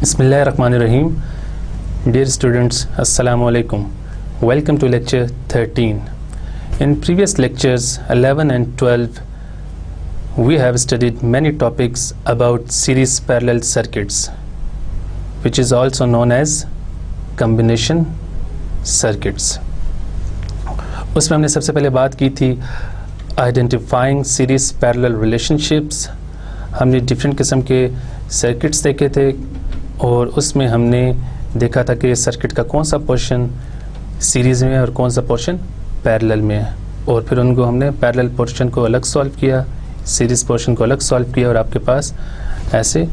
Bismillahirrahmanirrahim. Dear students, Assalamu alaikum. Welcome to lecture 13. In previous lectures 11 and 12, we have studied many topics about series parallel circuits, which is also known as combination circuits. उसमें हमने सबसे पहले बात की थी identifying series parallel relationships. हमने different किस्म के सर्किट्स देखे थे और उसमें हमने देखा था कि सर्किट का कौन सा पोर्शन सीरीज़ में है और कौन सा पोर्शन पैरेलल में है, और फिर उनको हमने पैरेलल पोर्शन को अलग सॉल्व किया, सीरीज़ पोर्शन को अलग सॉल्व किया, और आपके पास ऐसे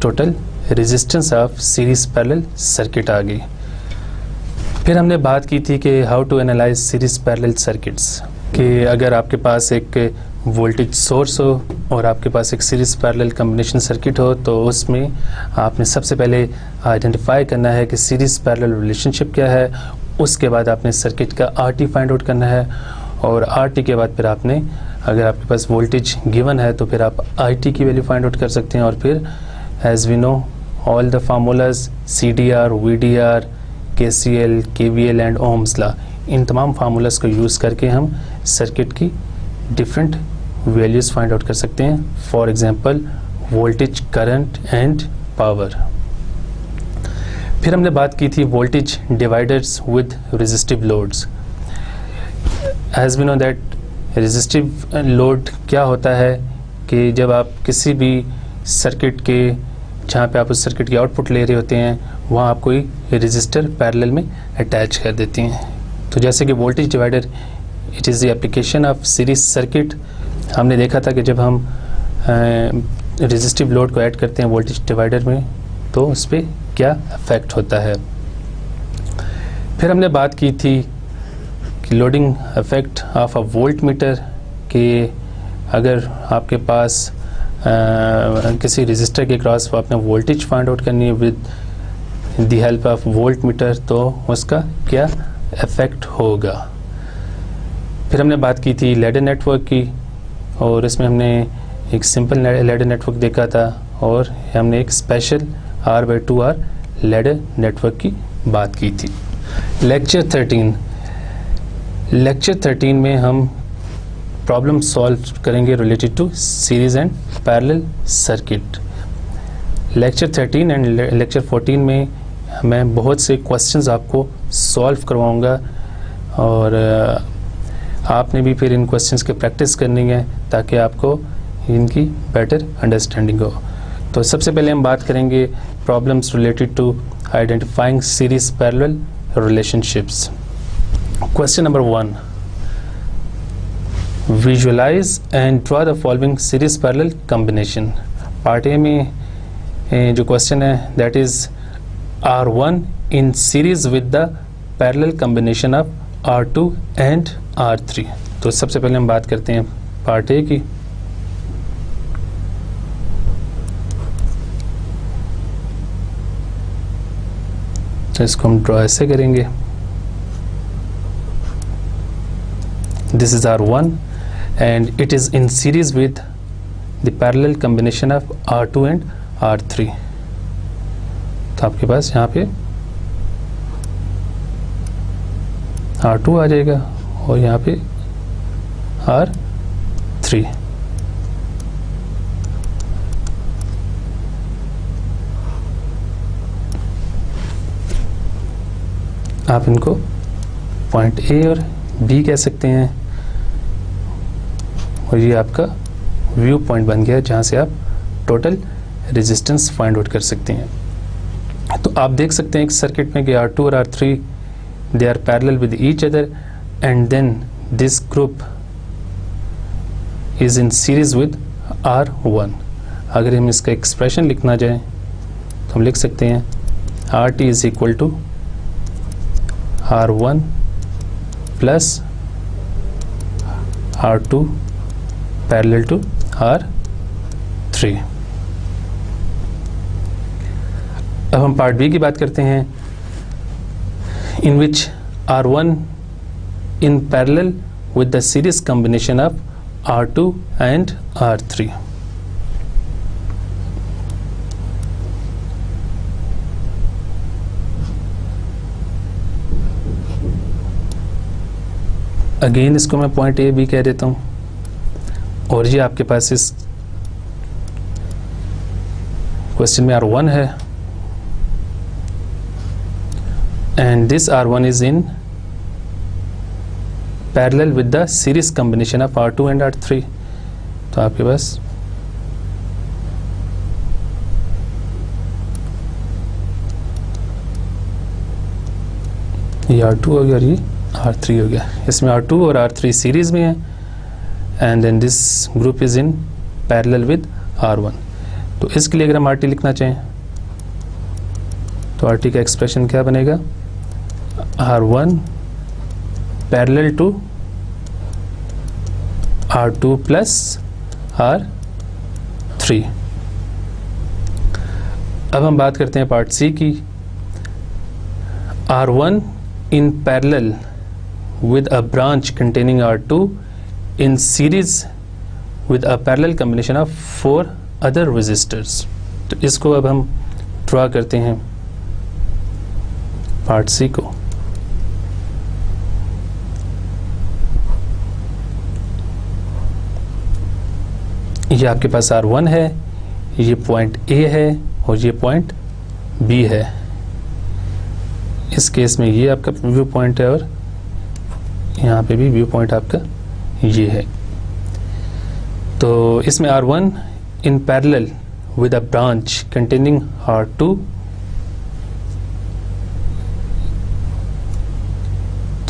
total resistance of series parallel circuit आ गई. फिर हमने बात की थी कि how to analyze series parallel circuits, कि अगर आपके पास एक वोल्टेज सोर्स हो और आपके पास एक सीरीज़ पैरेलल कॉम्बिनेशन सर्किट हो, तो उसमें आपने सबसे पहले आइडेंटिफाई करना है कि सीरीज़ पैरेलल रिलेशनशिप क्या है. उसके बाद आपने सर्किट का आरटी फाइंड आउट करना है, और आरटी के बाद फिर आपने, अगर आपके पास वोल्टेज गिवन है तो फिर आप आईटी की वैल्यू फाइंड आउट कर सकते हैं. और फिर as we know all the formulas CDR, VDR, KCL, KVL and Ohm's law, इन तमाम फार्मूलाज को यूज़ करके हम सर्किट की डिफरेंट वैल्यूज़ फाइंड आउट कर सकते हैं. For example voltage, current and power. फिर हमने बात की थी voltage dividers with resistive loads. As we know that resistive load क्या होता है कि जब आप किसी भी सर्किट के, जहाँ पे आप उस सर्किट की आउटपुट ले रहे होते हैं, वहाँ आप कोई रेजिस्टर पैरेलल में अटैच कर देती हैं. तो जैसे कि voltage divider, it is the application of series circuit. हमने देखा था कि जब हम रेजिस्टिव लोड को ऐड करते हैं वोल्टेज डिवाइडर में तो उस पर क्या इफेक्ट होता है. फिर हमने बात की थी कि loading effect of a volt meter, कि अगर आपके पास किसी रेजिस्टर के क्रॉस आपने वोल्टेज फाइंड आउट करनी है with the help of volt meter, तो उसका क्या इफेक्ट होगा. फिर हमने बात की थी लैडर नेटवर्क की, और इसमें हमने एक सिंपल लैडर नेटवर्क देखा था, और हमने एक स्पेशल R/2R लैडर नेटवर्क की बात की थी. लेक्चर 13 में हम प्रॉब्लम सॉल्व करेंगे related to series and parallel circuit. Lecture 13 and lecture 14 में मैं बहुत से क्वेश्चंस आपको सॉल्व करवाऊंगा, और आपने भी फिर इन क्वेश्चंस की प्रैक्टिस करनी है ताकि आपको इनकी बेटर अंडरस्टैंडिंग हो. तो सबसे पहले हम बात करेंगे problems related to identifying series parallel relationships. Question number 1, visualise and draw the following series parallel combination. Part A में जो क्वेश्चन है that is R1 in series with the parallel combination of R2 and R3. तो सबसे पहले हम बात करते हैं पार्ट ए की. तो इसको हम ड्रॉ ऐसे करेंगे. This is R1 and it is in series with the parallel combination of R2 and R3. तो आपके पास यहाँ पे R2 आ जाएगा और यहाँ पे R3. आप इनको पॉइंट A और B कह सकते हैं, और ये आपका व्यू पॉइंट बन गया जहाँ से आप टोटल रेजिस्टेंस फाइंड आउट कर सकते हैं. तो आप देख सकते हैं एक सर्किट में कि R2 और R3 they are parallel with each other, and then this group is in series with R1. अगर हम इसका एक्सप्रेशन लिखना जाए तो हम लिख सकते हैं RT is equal to R1 plus R2 parallel to R3. अब हम पार्ट बी की बात करते हैं, in which R1 in parallel with the series combination of R2 and R3. Again इसको मैं पॉइंट ए बी कह देता हूँ, और ये आपके पास इस क्वेश्चन में R1 है, and this R1 is in parallel with the series combination of R2 and R3। तो आपके पास ये R2 हो गया और ये R3 हो गया। इसमें R2 और R3 सीरीज में है, and then this group is in parallel with R1। तो इसके लिए अगर हम RT लिखना चाहें तो RT का एक्सप्रेशन क्या बनेगा, R1 parallel to R2 plus R3। अब हम बात करते हैं पार्ट सी की। R1 in parallel with a branch containing R2 in series with a parallel combination of 4 other resistors। तो इसको अब हम ड्रा करते हैं पार्ट सी को। ये आपके पास R1 है, ये पॉइंट A है और ये पॉइंट B है। इस केस में ये आपका व्यू पॉइंट है और यहाँ पे भी व्यू पॉइंट आपका ये है। तो इसमें R1 in parallel with a branch containing R2,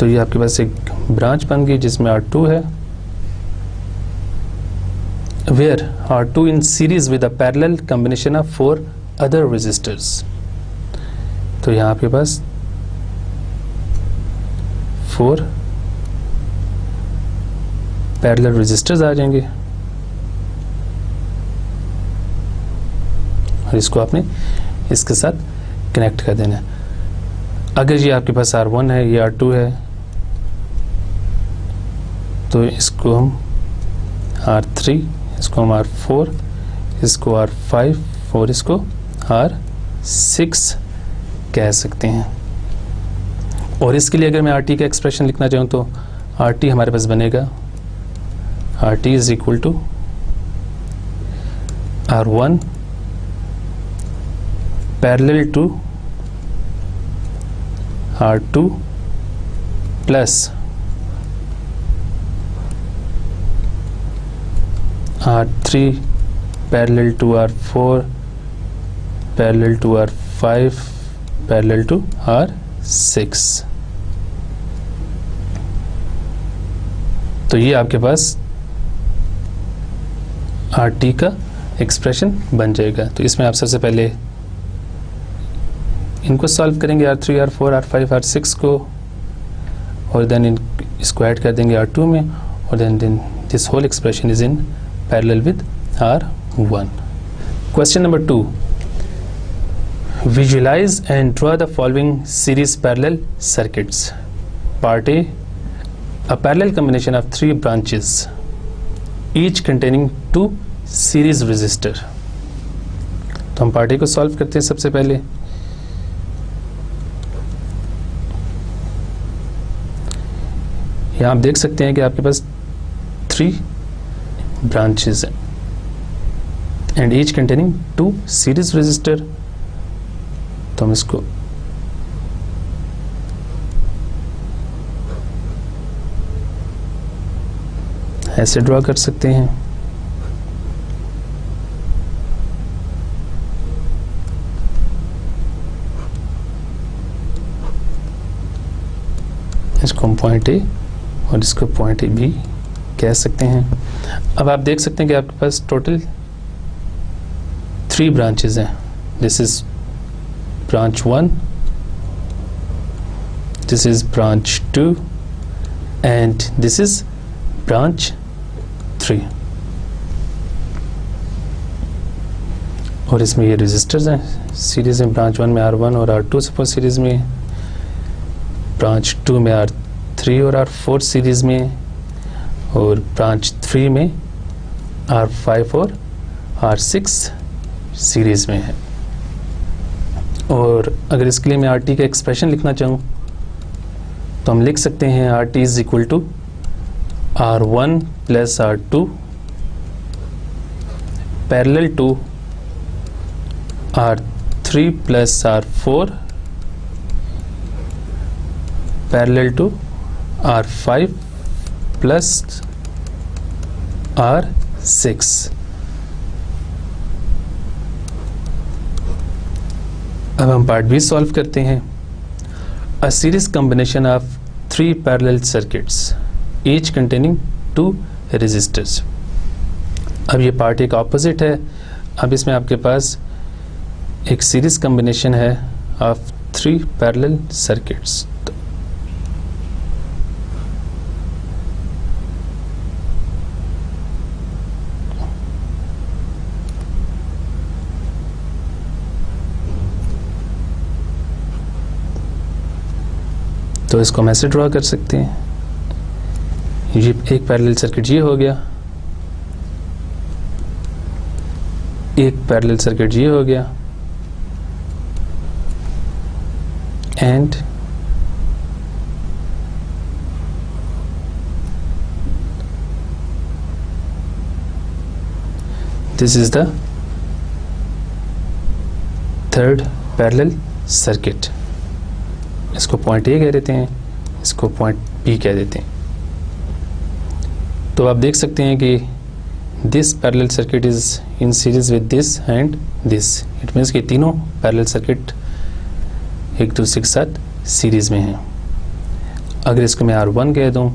तो ये आपके पास एक ब्रांच बन गई जिसमें R2 है, where R2 in series with a parallel combination of 4 other resistors। तो यहाँ आपके पास 4 पैरेलल रेजिस्टर्स आ जाएंगे और इसको आपने इसके साथ कनेक्ट कर देना है। अगर ये आपके पास R1 है, ये R2 है, तो इसको हम R3, इसको हम R4, इसको R5 और इसको R6 कह सकते हैं। और इसके लिए अगर मैं RT का एक्सप्रेशन लिखना चाहूँ तो RT हमारे पास बनेगा RT is equal to R1 parallel to R2 plus R3 parallel to R4 parallel to R5 parallel to R6। तो ये आपके पास RT का एक्सप्रेशन बन जाएगा। तो इसमें आप सबसे पहले इनको सॉल्व करेंगे R3, R4, R5, R6 को, और देन इसको ऐड कर देंगे R2 में, और then this whole expression is in parallel with R1। Question number 2, visualize and draw the following series parallel circuits। Part A parallel combination of 3 branches each containing 2 series resistor। तो हम part A को solve करते हैं सबसे पहले। यहाँ आप देख सकते हैं कि आपके पास 3 branches हैं and each containing 2 series resistor। तो हम इसको ऐसे ड्रॉ कर सकते हैं। इसको हम पॉइंट ए और इसको पॉइंट ए भी कह सकते हैं। अब आप देख सकते हैं कि आपके पास टोटल 3 ब्रांचेस हैं। This is branch 1, this is branch 2 and this is branch 3। और इसमें ये रेजिस्टर्स हैं सीरीज में। ब्रांच 1 में R1 और R2 सपोज सीरीज में, ब्रांच 2 में R3 और R4 सीरीज में, और ब्रांच 3 में R5 और R6 सीरीज में है। और अगर इसके लिए मैं RT का एक्सप्रेशन लिखना चाहूँ तो हम लिख सकते हैं RT is equal to R1 plus R2 parallel to R3 plus R4 parallel to R5 plus R6. अब हम पार्ट बी सॉल्व करते हैं. A series combination of 3 parallel circuits, each containing 2 resistors. अब ये पार्ट एक ऑपोजिट है. अब इसमें आपके पास एक सीरीज कॉम्बिनेशन है ऑफ 3 पैरेलल सर्किट्स. तो इसको हम ऐसे ड्रॉ कर सकते हैं. ये एक पैरेलल सर्किट ये हो गया, एक पैरेलल सर्किट ये हो गया, and this is the third parallel circuit. इसको पॉइंट ए कह देते हैं, इसको पॉइंट बी कह देते हैं. तो आप देख सकते हैं कि this parallel circuit is in series with this and this. It means कि तीनों पैरेलल सर्किट एक दूसरे के साथ सीरीज में हैं. अगर इसको मैं R1 कह दूं,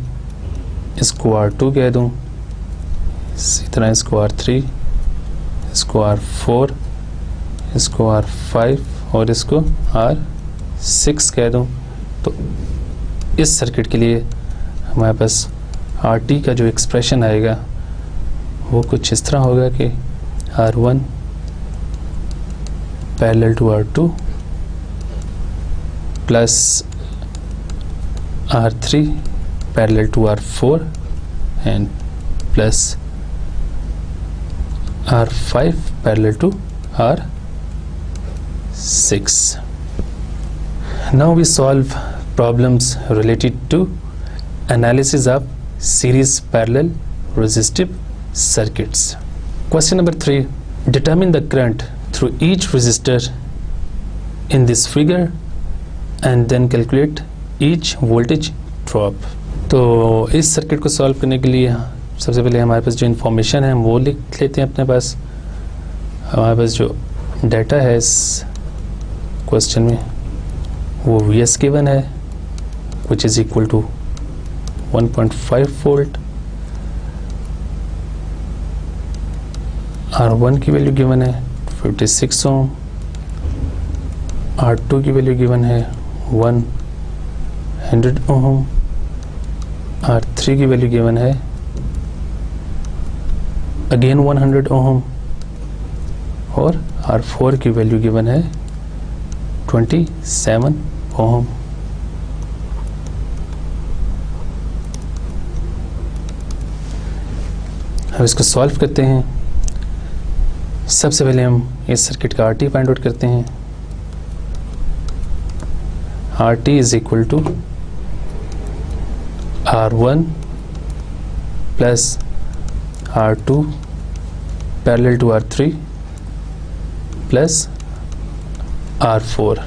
इसको R2 कह दूं, इसी तरह इसको R3, इसको R4, इसको R5 और इसको R6 कह दूं, तो इस सर्किट के लिए हमारे पास RT का जो एक्सप्रेशन आएगा वो कुछ इस तरह होगा कि R1 parallel to R2 plus R3 parallel to R4 and plus R5 parallel to R6. Now we solve problems related to analysis of series parallel resistive circuits. Question number 3. Determine the current through each resistor in this figure and then calculate each voltage drop. तो इस circuit को solve करने के लिए सबसे पहले हमारे पास जो इन्फॉर्मेशन है हम वो लिख लेते हैं अपने पास. हमारे पास जो डाटा है इस क्वेश्चन में वो Vs गिवन है which is equal to 1.5 volt. R1 की वैल्यू गिवन है 56 ओम, R2 की वैल्यू गिवन है 100 ओम, R3 की वैल्यू गिवन है अगेन 100 ओम और R4 की वैल्यू गिवन है 27 ओम. अब इसको सॉल्व करते हैं. सबसे पहले हम इस सर्किट का RT फाइंड आउट करते हैं. RT is equal to R1 plus R2 parallel to R3 plus R4.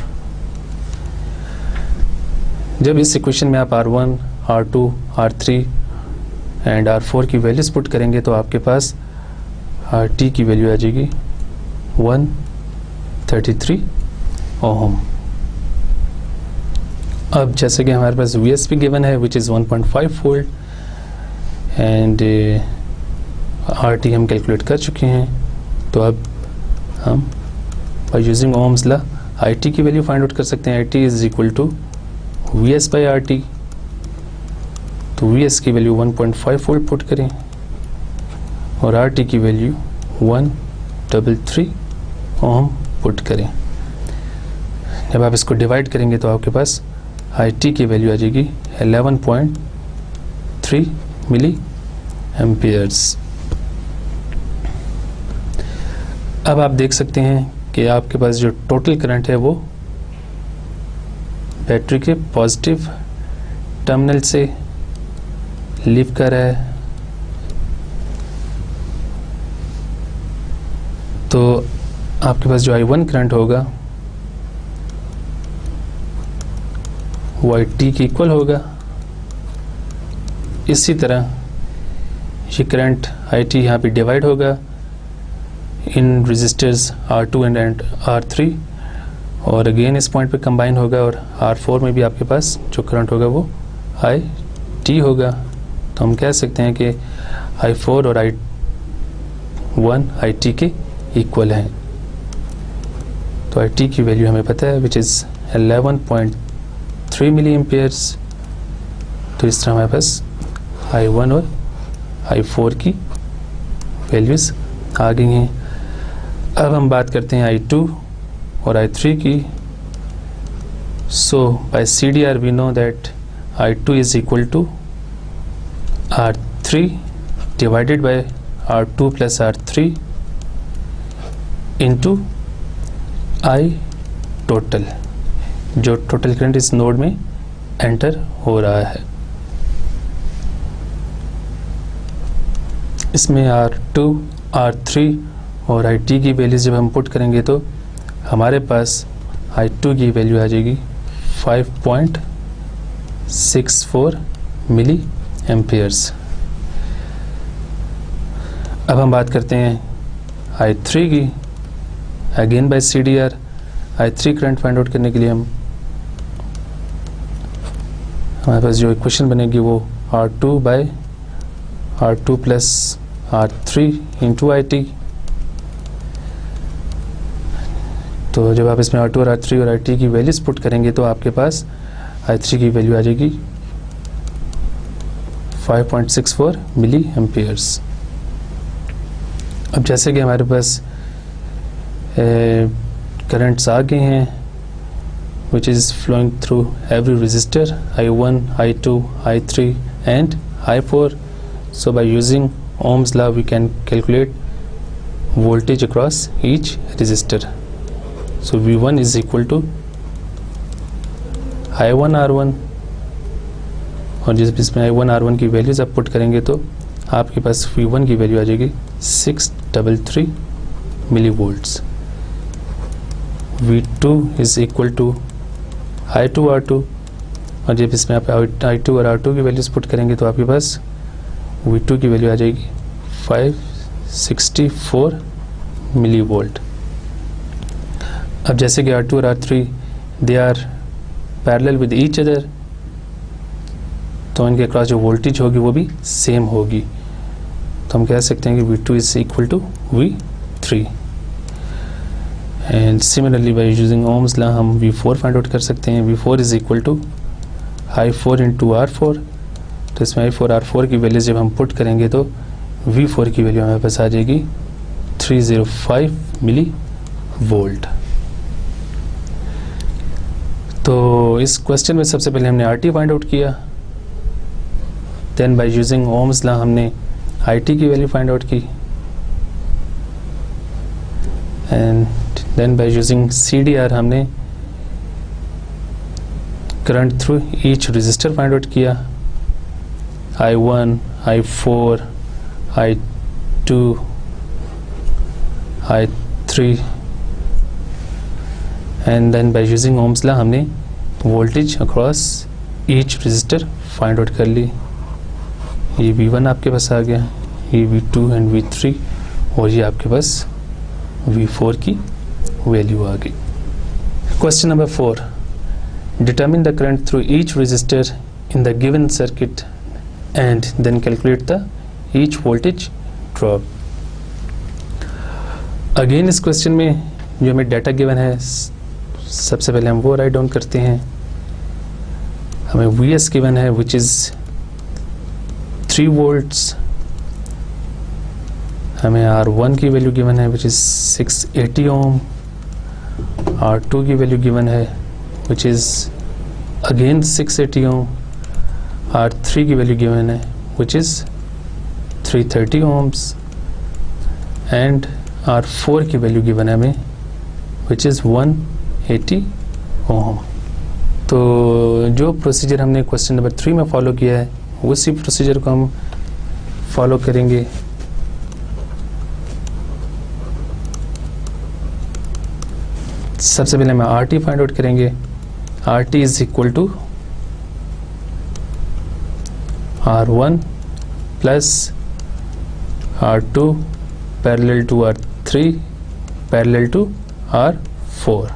जब इस इक्वेशन में आप R1, R2, R3 and R4 की वैल्यूज पुट करेंगे तो आपके पास RT की वैल्यू आ जाएगी 133 ओम. अब जैसे कि हमारे पास Vs भी गिवन है which is 1.5 volt and RT हम कैलकुलेट कर चुके हैं. तो अब हम by using Ohm's law IT की वैल्यू फाइंड आउट कर सकते हैं. IT is equal to Vs by RT. तो Vs की वैल्यू 1.5 वोल्ट पुट करें और RT की वैल्यू 133 ओम पुट करें. जब आप इसको डिवाइड करेंगे तो आपके पास IT की वैल्यू आ जाएगी 11.3 मिली एम्पियर्स. अब आप देख सकते हैं कि आपके पास जो टोटल करंट है वो बैटरी के पॉजिटिव टर्मिनल से लीव कर रहा है तो आपके पास जो I1 करंट होगा वो IT के इक्वल होगा। इसी तरह ये करंट IT यहाँ पे डिवाइड होगा इन रेजिस्टर्स R2 एंड R3 और अगेन इस पॉइंट पे कंबाइन होगा और R4 में भी आपके पास जो करंट होगा वो IT होगा। तो हम कह सकते हैं कि I4 और I1 IT के इक्वल हैं। तो IT की वैल्यू हमें पता है विच इज़ 11.3 मिली एम्पियर्स। तो इस तरह हमारे पास I1 और I4 की वैल्यूज़ आ गई हैं। अब हम बात करते हैं I2 और I3 की। So by CDR we know that I2 is equal to R3 divided by R2 plus R3 into I total, जो टोटल करंट इस नोड में एंटर हो रहा है। इसमें R2, R3 और IT की वैल्यू जब हम पुट करेंगे तो हमारे पास I2 की वैल्यू आ जाएगी 5.64 मिली एम्पियर्स। अब हम बात करते हैं I3 की। Again by CDR I3 current find out करने के लिए हमारे पास जो इक्वेशन बनेगी वो R2 bye R2 plus R3 into IT। तो जब आप इसमें R2 और R3 और IT की वैल्यूज पुट करेंगे तो आपके पास I3 की वैल्यू आ जाएगी 5.64 मिली एम्पियर्स। अब जैसे कि हमारे पास करंट्स आ गए हैं which is flowing through every resistor I1, I2, I3 and I4. So by using Ohm's law we can calculate voltage across each resistor. So V1 is equal to I1 R1 और जिस इसमें I1 R1 की values आप put करेंगे तो आपके पास V1 की value आ जाएगी 633 millivolts. V2 is equal to I2 R2 और जब इसमें आप I2 और R2 की वैल्यूज पुट करेंगे तो आपके पास V2 की वैल्यू आ जाएगी 564 मिली वोल्ट। अब जैसे कि R2 और R3 they are parallel with each other, तो इनके अक्रॉस जो वोल्टेज होगी वो भी सेम होगी। तो हम कह सकते हैं कि V2 is equal to V3 and similarly by using Ohm's law हम V4 फाइंड आउट कर सकते हैं। V4 is equal to I4 into R4। तो इसमें I4 R4 की वैल्यू जब हम पुट करेंगे तो V4 की वैल्यू हमारे पास आ जाएगी 305 मिली वोल्ट। तो इस क्वेश्चन में सबसे पहले हमने RT फाइंड आउट किया, then by using Ohm's law हमने IT की वैल्यू फाइंड आउट की and then by using CDR हमने current through each resistor find out किया, I1, I4, I2, I3 and then by using Ohm's law हमने voltage across each resistor find out कर ली। ये V1 आपके पास आ गया, ये V2 एंड V3 और ये आपके पास V4 की वैल्यू आ गई। Question number 4, determine the current through each resistor in the given circuit and then calculate the each voltage drop. Again इस क्वेश्चन में जो हमें डाटा गिवन है सबसे पहले हम वो राइट डाउन करते हैं। हमें Vs गिवन है विच इज़ 3 वोल्ट्स, हमें R1 की वैल्यू गिवन है विच इज़ 680 ओम, R2 की वैल्यू गिवन है which is again 680 Om, R3 की वैल्यू गिवन है which is 330 ohms and R4 की वैल्यू गिवन है हमें विच इज़ 180 ओम। तो जो प्रोसीजर हमने क्वेश्चन नंबर 3 में फॉलो किया है उसी प्रोसीजर को हम फॉलो करेंगे सबसे पहले हम आर टी फाइंड आउट करेंगे। R T is equal to R1 plus R2 parallel to R3 parallel to R4।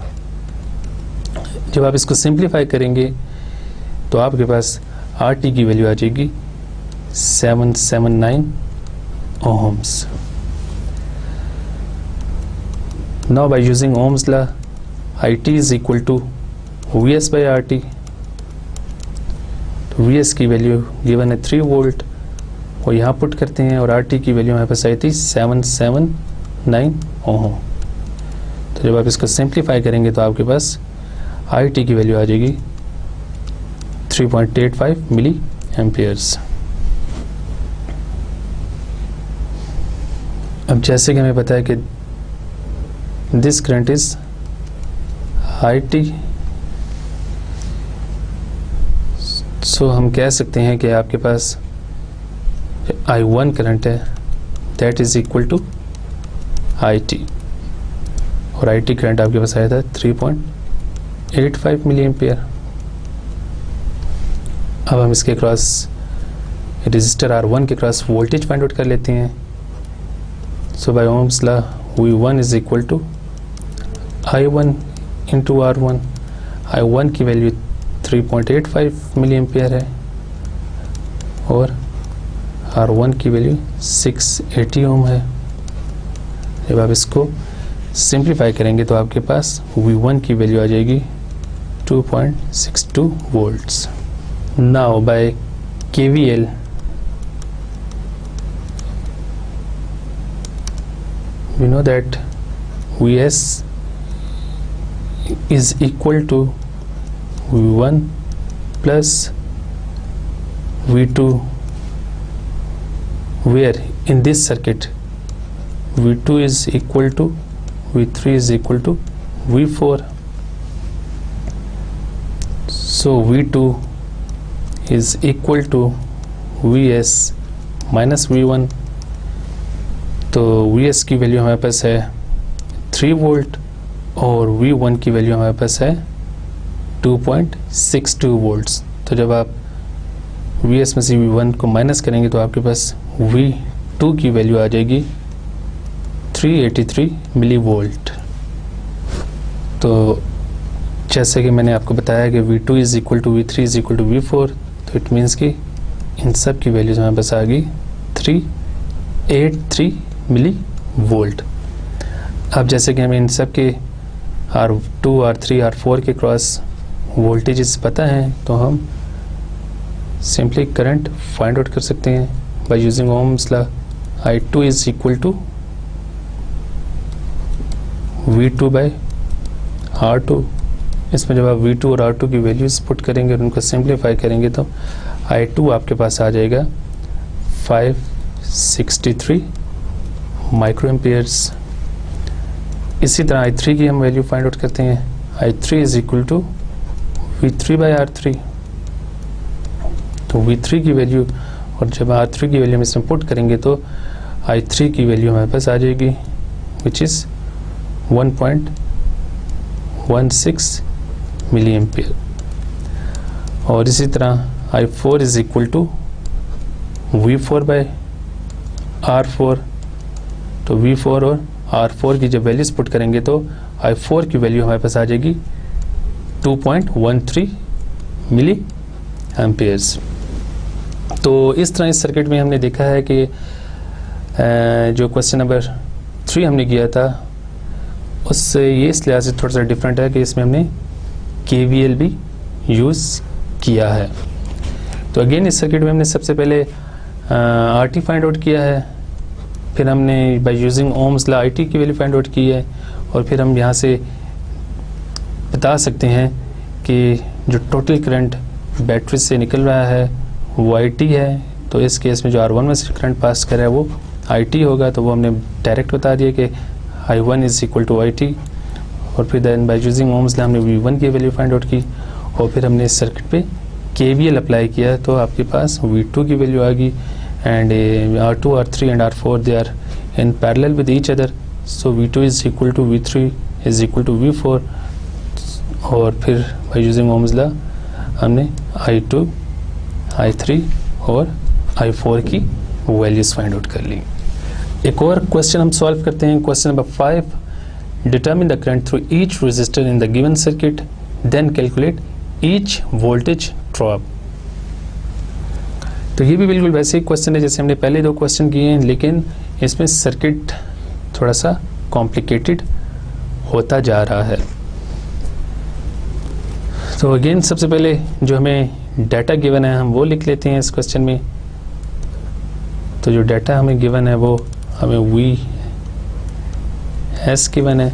जब आप इसको सिंप्लीफाई करेंगे तो आपके पास RT की वैल्यू आ जाएगी 779 ohms। Now by using Ohm's law, IT is equal to VS by RT। तो VS की वैल्यू गिवन है 3 वोल्ट, वो यहाँ पुट करते हैं और RT की वैल्यू हमारे पास आई थी 779 ओम। तो जब आप इसको सिंप्लीफाई करेंगे तो आपके पास IT की वैल्यू आ जाएगी 3.85 मिली एम्पियर्स। अब जैसे कि हमें पता है कि this current is IT, so हम कह सकते हैं कि आपके पास I1 करंट है that is equal to IT, और IT करंट आपके पास आया था 3.85 मिली एम्पियर। अब हम इसके क्रॉस रजिस्टर R1 के क्रॉस वोल्टेज फाइंड आउट कर लेते हैं। So by Ohm's law V1 is equal to I1 into R1। I1 की वैल्यू 3.85 मिली एम्पियर है और R1 की वैल्यू 680 ओम है। जब आप इसको सिंप्लीफाई करेंगे तो आपके पास V1 की वैल्यू आ जाएगी 2.62 volts. Now by KVL we know that Vs is equal to V1 plus V2, where in this circuit V2 is equal to V3 is equal to V4. So V2 is equal to Vs minus V1। तो Vs की value हमारे पास है 3 volt और V1 की value हमारे पास है 2.62 volts. तो जब आप Vs में से V1 को माइनस करेंगे तो आपके पास V2 की वैल्यू आ जाएगी 383 मिली वोल्ट। तो जैसे कि मैंने आपको बताया कि V2 is equal to V3 is equal to V4, तो इट मीन्स कि इन सब की वैल्यूज हमारे पास आ गई 383 मिली वोल्ट। अब जैसे कि हमें इन सब के R2, R3, R4 के क्रॉस वोल्टेजेस पता हैं तो हम सिंपली करंट फाइंड आउट कर सकते हैं by using Ohm's law. I2 is equal to V2 by R2। इसमें जब आप V2 और R2 की वैल्यूज पुट करेंगे और उनको सिंप्लीफाई करेंगे तो I2 आपके पास आ जाएगा 563 माइक्रो एम्पियर्स। इसी तरह I3 की हम वैल्यू फाइंड आउट करते हैं। I3 is equal to V3 bye R3। तो V3 की वैल्यू और जब R3 की वैल्यू हम इसमें पुट करेंगे तो I3 की वैल्यू हमारे पास आ जाएगी विच इज़ 1.16 मिली एम्पियर। और इसी तरह I4 is equal to V4 bye R4। तो V4 और R4 की जब वैल्यूज पुट करेंगे तो I4 की वैल्यू हमारे पास आ जाएगी 2.13 मिली एम्पियर्स। तो इस तरह इस सर्किट में हमने देखा है कि जो क्वेश्चन नंबर 3 हमने किया था उससे ये इस लिहाज से थोड़ा सा डिफरेंट है कि इसमें हमने KVL भी यूज़ किया है। तो अगेन इस सर्किट में हमने सबसे पहले RT फाइंड आउट किया है, फिर हमने bye using Ohm's law IT की वैल्यू फाइंड आउट की है, और फिर हम यहाँ से बता सकते हैं कि जो टोटल करंट बैटरी से निकल रहा है वो IT है। तो इस केस में जो R1 में से करंट पास कर रहा है वो IT होगा, तो वो हमने डायरेक्ट बता दिया कि I1 is equal to IT। और फिर then by using Ohm's law हमने V1 की वैल्यू फाइंड आउट की और फिर हमने इस सर्किट पे KVL अप्लाई किया तो आपके पास V2 की वैल्यू आ गई and R2, R3 and R4 they are in parallel with each other. So V2 is equal to V3 is equal to V4, और फिर बाई यूजिंग ओम्स लॉ हमने I2, I3 और I4 की values find out कर ली। एक और question हम solve करते हैं, question number 5, determine the current through each resistor in the given circuit, then calculate each voltage drop. तो ये भी बिल्कुल वैसे ही क्वेश्चन है जैसे हमने पहले 2 क्वेश्चन किए हैं, लेकिन इसमें सर्किट थोड़ा सा कॉम्प्लिकेटेड होता जा रहा है। तो अगेन सबसे पहले जो हमें डाटा गिवन है हम वो लिख लेते हैं इस क्वेश्चन में। तो जो डाटा हमें गिवन है वो हमें Vs गिवन है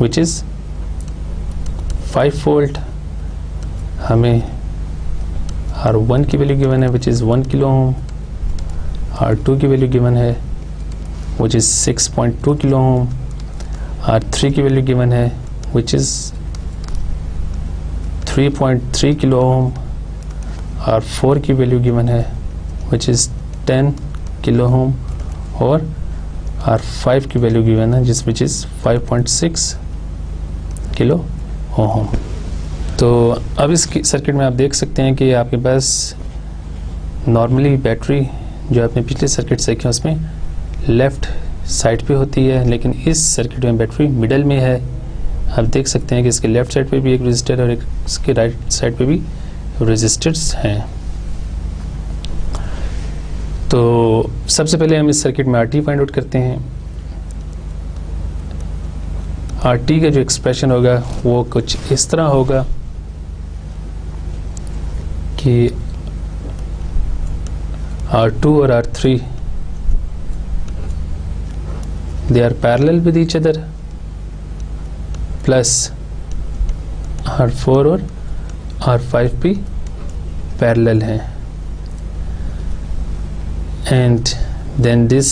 विच इज़ 5 वोल्ट, हमें R1 की वैल्यू गिवन है which is 1 kilo ohm, R2 की वैल्यू गिवन है which is 6.2 kilo ohm, R3 की वैल्यू गिवन है which is 3.3 kilo ohm, R4 की वैल्यू गिवन है विच इज़ 10 किलो ओम, और R5 की वैल्यू गिवन है जिस विच इज़ 5.6 किलो ओम। तो अब इस सर्किट में आप देख सकते हैं कि आपके पास नॉर्मली बैटरी जो आपने पिछले सर्किट से किया उसमें लेफ़्ट साइड पे होती है, लेकिन इस सर्किट में बैटरी मिडल में है। आप देख सकते हैं कि इसके लेफ़्ट साइड पे भी एक रजिस्टर और इसके राइट साइड पे भी रजिस्टर्स हैं। तो सबसे पहले हम इस सर्किट में RT फाइंड आउट करते हैं। RT का जो एक्सप्रेशन होगा वो कुछ इस तरह होगा कि R2 और R3 they are parallel with each other, plus R4 और R5 भी पैरेलल हैं, and then this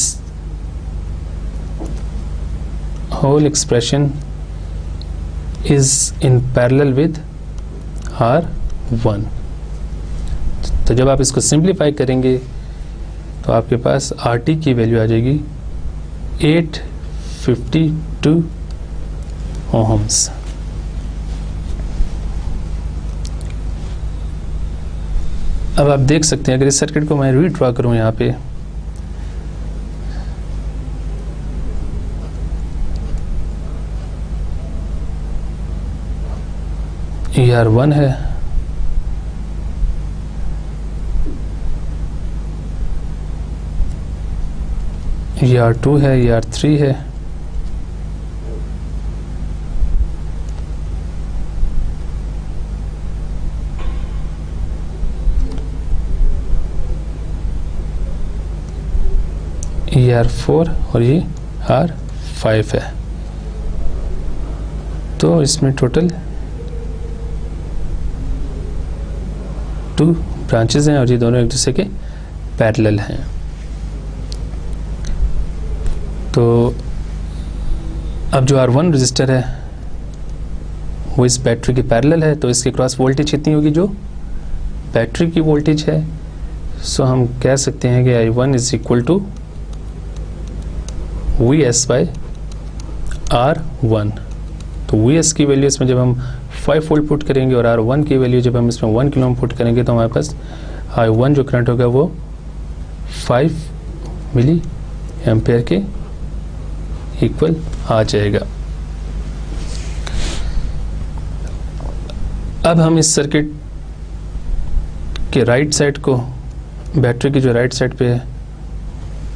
whole expression is in parallel with R1। तो जब आप इसको सिंप्लीफाई करेंगे तो आपके पास RT की वैल्यू आ जाएगी 852 ohms। अब आप देख सकते हैं अगर इस सर्किट को मैं रीड्रॉ करूं यहाँ पे, ये R1 है, ये R2 है, ये R3 है, ये R4 और ये R5 है। तो इसमें टोटल 2 ब्रांचेस हैं और ये दोनों एक दूसरे के पैरेलल हैं। तो अब जो R1 रजिस्टर है वो इस बैटरी के पैरेलल है, तो इसके क्रॉस वोल्टेज कितनी होगी जो बैटरी की वोल्टेज है। सो हम कह सकते हैं कि I1 is equal to Vs by R1। तो Vs की वैल्यू इसमें जब हम 5 वोल्ट पुट करेंगे और R1 की वैल्यू जब हम इसमें 1 किलो ओम पुट करेंगे तो हमारे पास I1 जो करंट होगा वो 5 मिली एम्पेयर के इक्वल आ जाएगा। अब हम इस सर्किट के राइट साइड को, बैटरी की जो राइट साइड पे है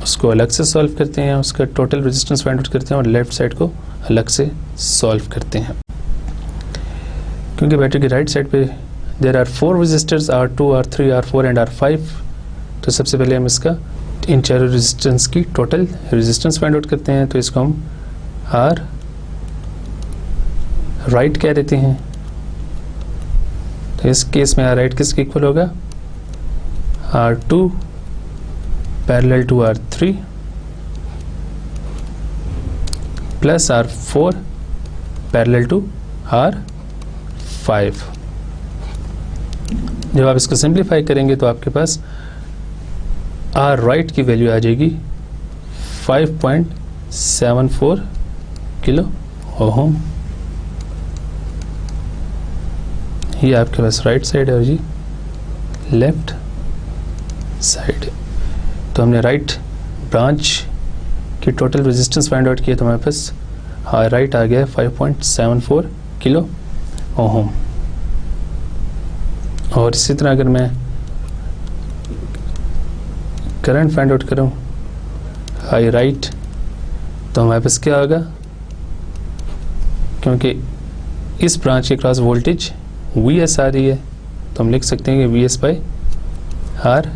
उसको अलग से सॉल्व करते हैं, उसका टोटल रेजिस्टेंस फाइंड आउट करते हैं और लेफ्ट साइड को अलग से सॉल्व करते हैं। क्योंकि बैटरी की राइट साइड पे there are 4 resistors R2, R3, R4 and R5। तो सबसे पहले हम इसका इन चारों रेजिस्टेंस की टोटल रेजिस्टेंस फाइंड आउट करते हैं। तो इसको हम R राइट कह देते हैं। तो इस केस में R राइट किसके इक्वल होगा, R2 parallel to R3 plus R4 parallel to R5। जब आप इसको सिंप्लीफाई करेंगे तो आपके पास R राइट की वैल्यू आ जाएगी 5.74 किलो ओम। ये आपके पास राइट साइड है और ये लेफ्ट साइड। तो हमने राइट ब्रांच की टोटल रेजिस्टेंस फाइंड आउट किया, तो हमारे पास राइट आ गया 5.74 किलो ओम। और इसी तरह अगर मैं करंट फाइंड आउट करूं हाई राइट, तो हमारे पास क्या होगा, क्योंकि इस ब्रांच के क्रॉस वोल्टेज VS आ रही है, तो हम लिख सकते हैं कि VS बाई R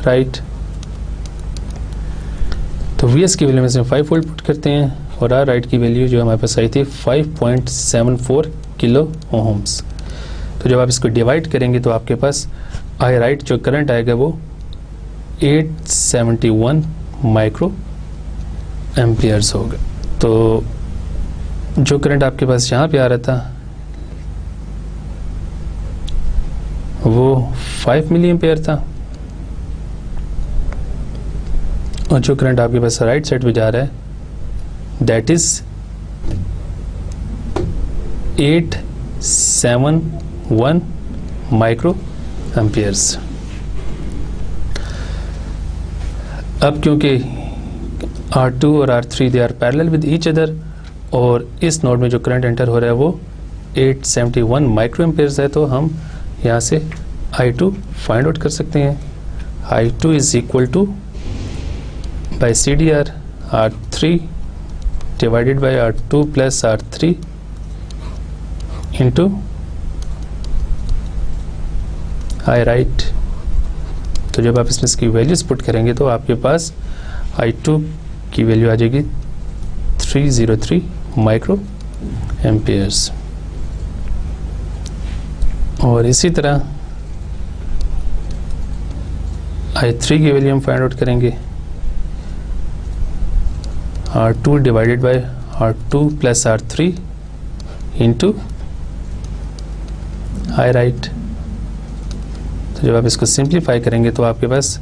राइट। तो VS की वैल्यू में से 5 वोल्ट पुट करते हैं और R राइट की वैल्यू जो हमारे पास आई थी 5.74 किलो ओम्स। तो जब आप इसको डिवाइड करेंगे तो आपके पास आई राइट जो करंट आएगा वो 871 माइक्रो एम्पियर्स होगा। तो जो करंट आपके पास यहाँ पे आ रहा था वो 5 मिली एम्पियर था, और जो करंट आपके पास राइट साइड पे जा रहा है दैट इज 871 माइक्रो एम्पियर्स। अब क्योंकि R2 और R3 they are parallel with each other, और इस नोड में जो करंट एंटर हो रहा है वो 871 माइक्रो एम्पियर्स है, तो हम यहाँ से I2 फाइंड आउट कर सकते हैं। I2 is equal two by CDR R3 divided by R2 plus R3 into I right. तो जब आप इसमें इसकी वैल्यूज पुट करेंगे तो आपके पास I2 की वैल्यू आ जाएगी 303 माइक्रो एम्पियर्स। और इसी तरह I3 की वैल्यू हम फाइंड आउट करेंगे R2 divided by R2 plus R3 into I right. तो जब आप इसको सिंप्लीफाई करेंगे तो आपके पास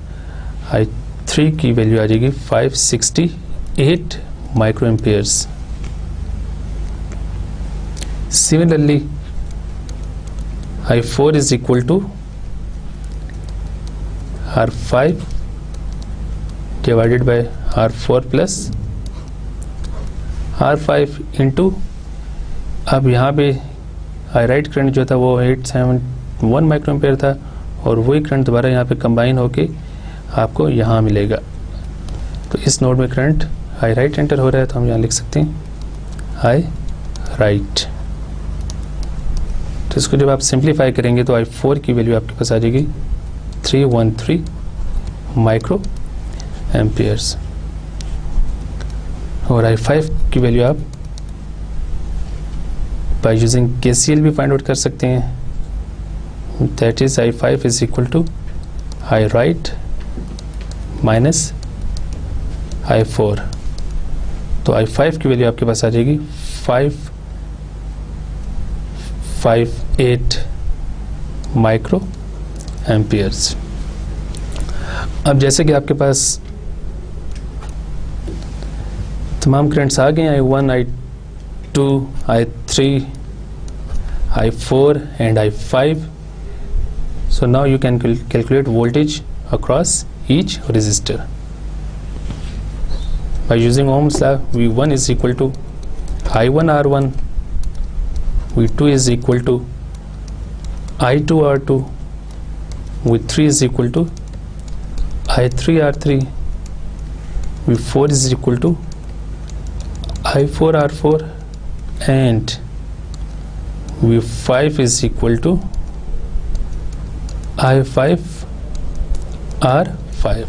I3 की वैल्यू आ जाएगी 568 micro amperes. Similarly I4 is equal to R5 divided by R4 plus R5 into, अब यहाँ पे आई राइट करंट जो था वो 871 माइक्रो एम्पियर था, और वही करंट दोबारा यहाँ पे कंबाइन होके आपको यहाँ मिलेगा। तो इस नोड में करंट आई राइट एंटर हो रहा है, तो हम यहाँ लिख सकते हैं आई राइट। तो इसको जब आप सिंप्लीफाई करेंगे तो I4 की वैल्यू आपके पास आ जाएगी 313 माइक्रो एम्पियर्स, और I5 की वैल्यू आप बाय यूजिंग KCL भी फाइंड आउट कर सकते हैं। That is I5 is equal to I right minus I4। तो I5 की वैल्यू आपके पास आ जाएगी 558 माइक्रो एम्पियर्स। अब जैसे कि आपके पास तमाम करंट्स आ गए हैं, I1, I2, I3, I4 and I5. So now you can calculate voltage across each resistor. By using Ohm's law, V1 is equal to I1 R1, V2 is equal to I2 R2, V3 is equal to I3 R3, V4 is equal to I4 R4, and V5 is equal to I5 R5।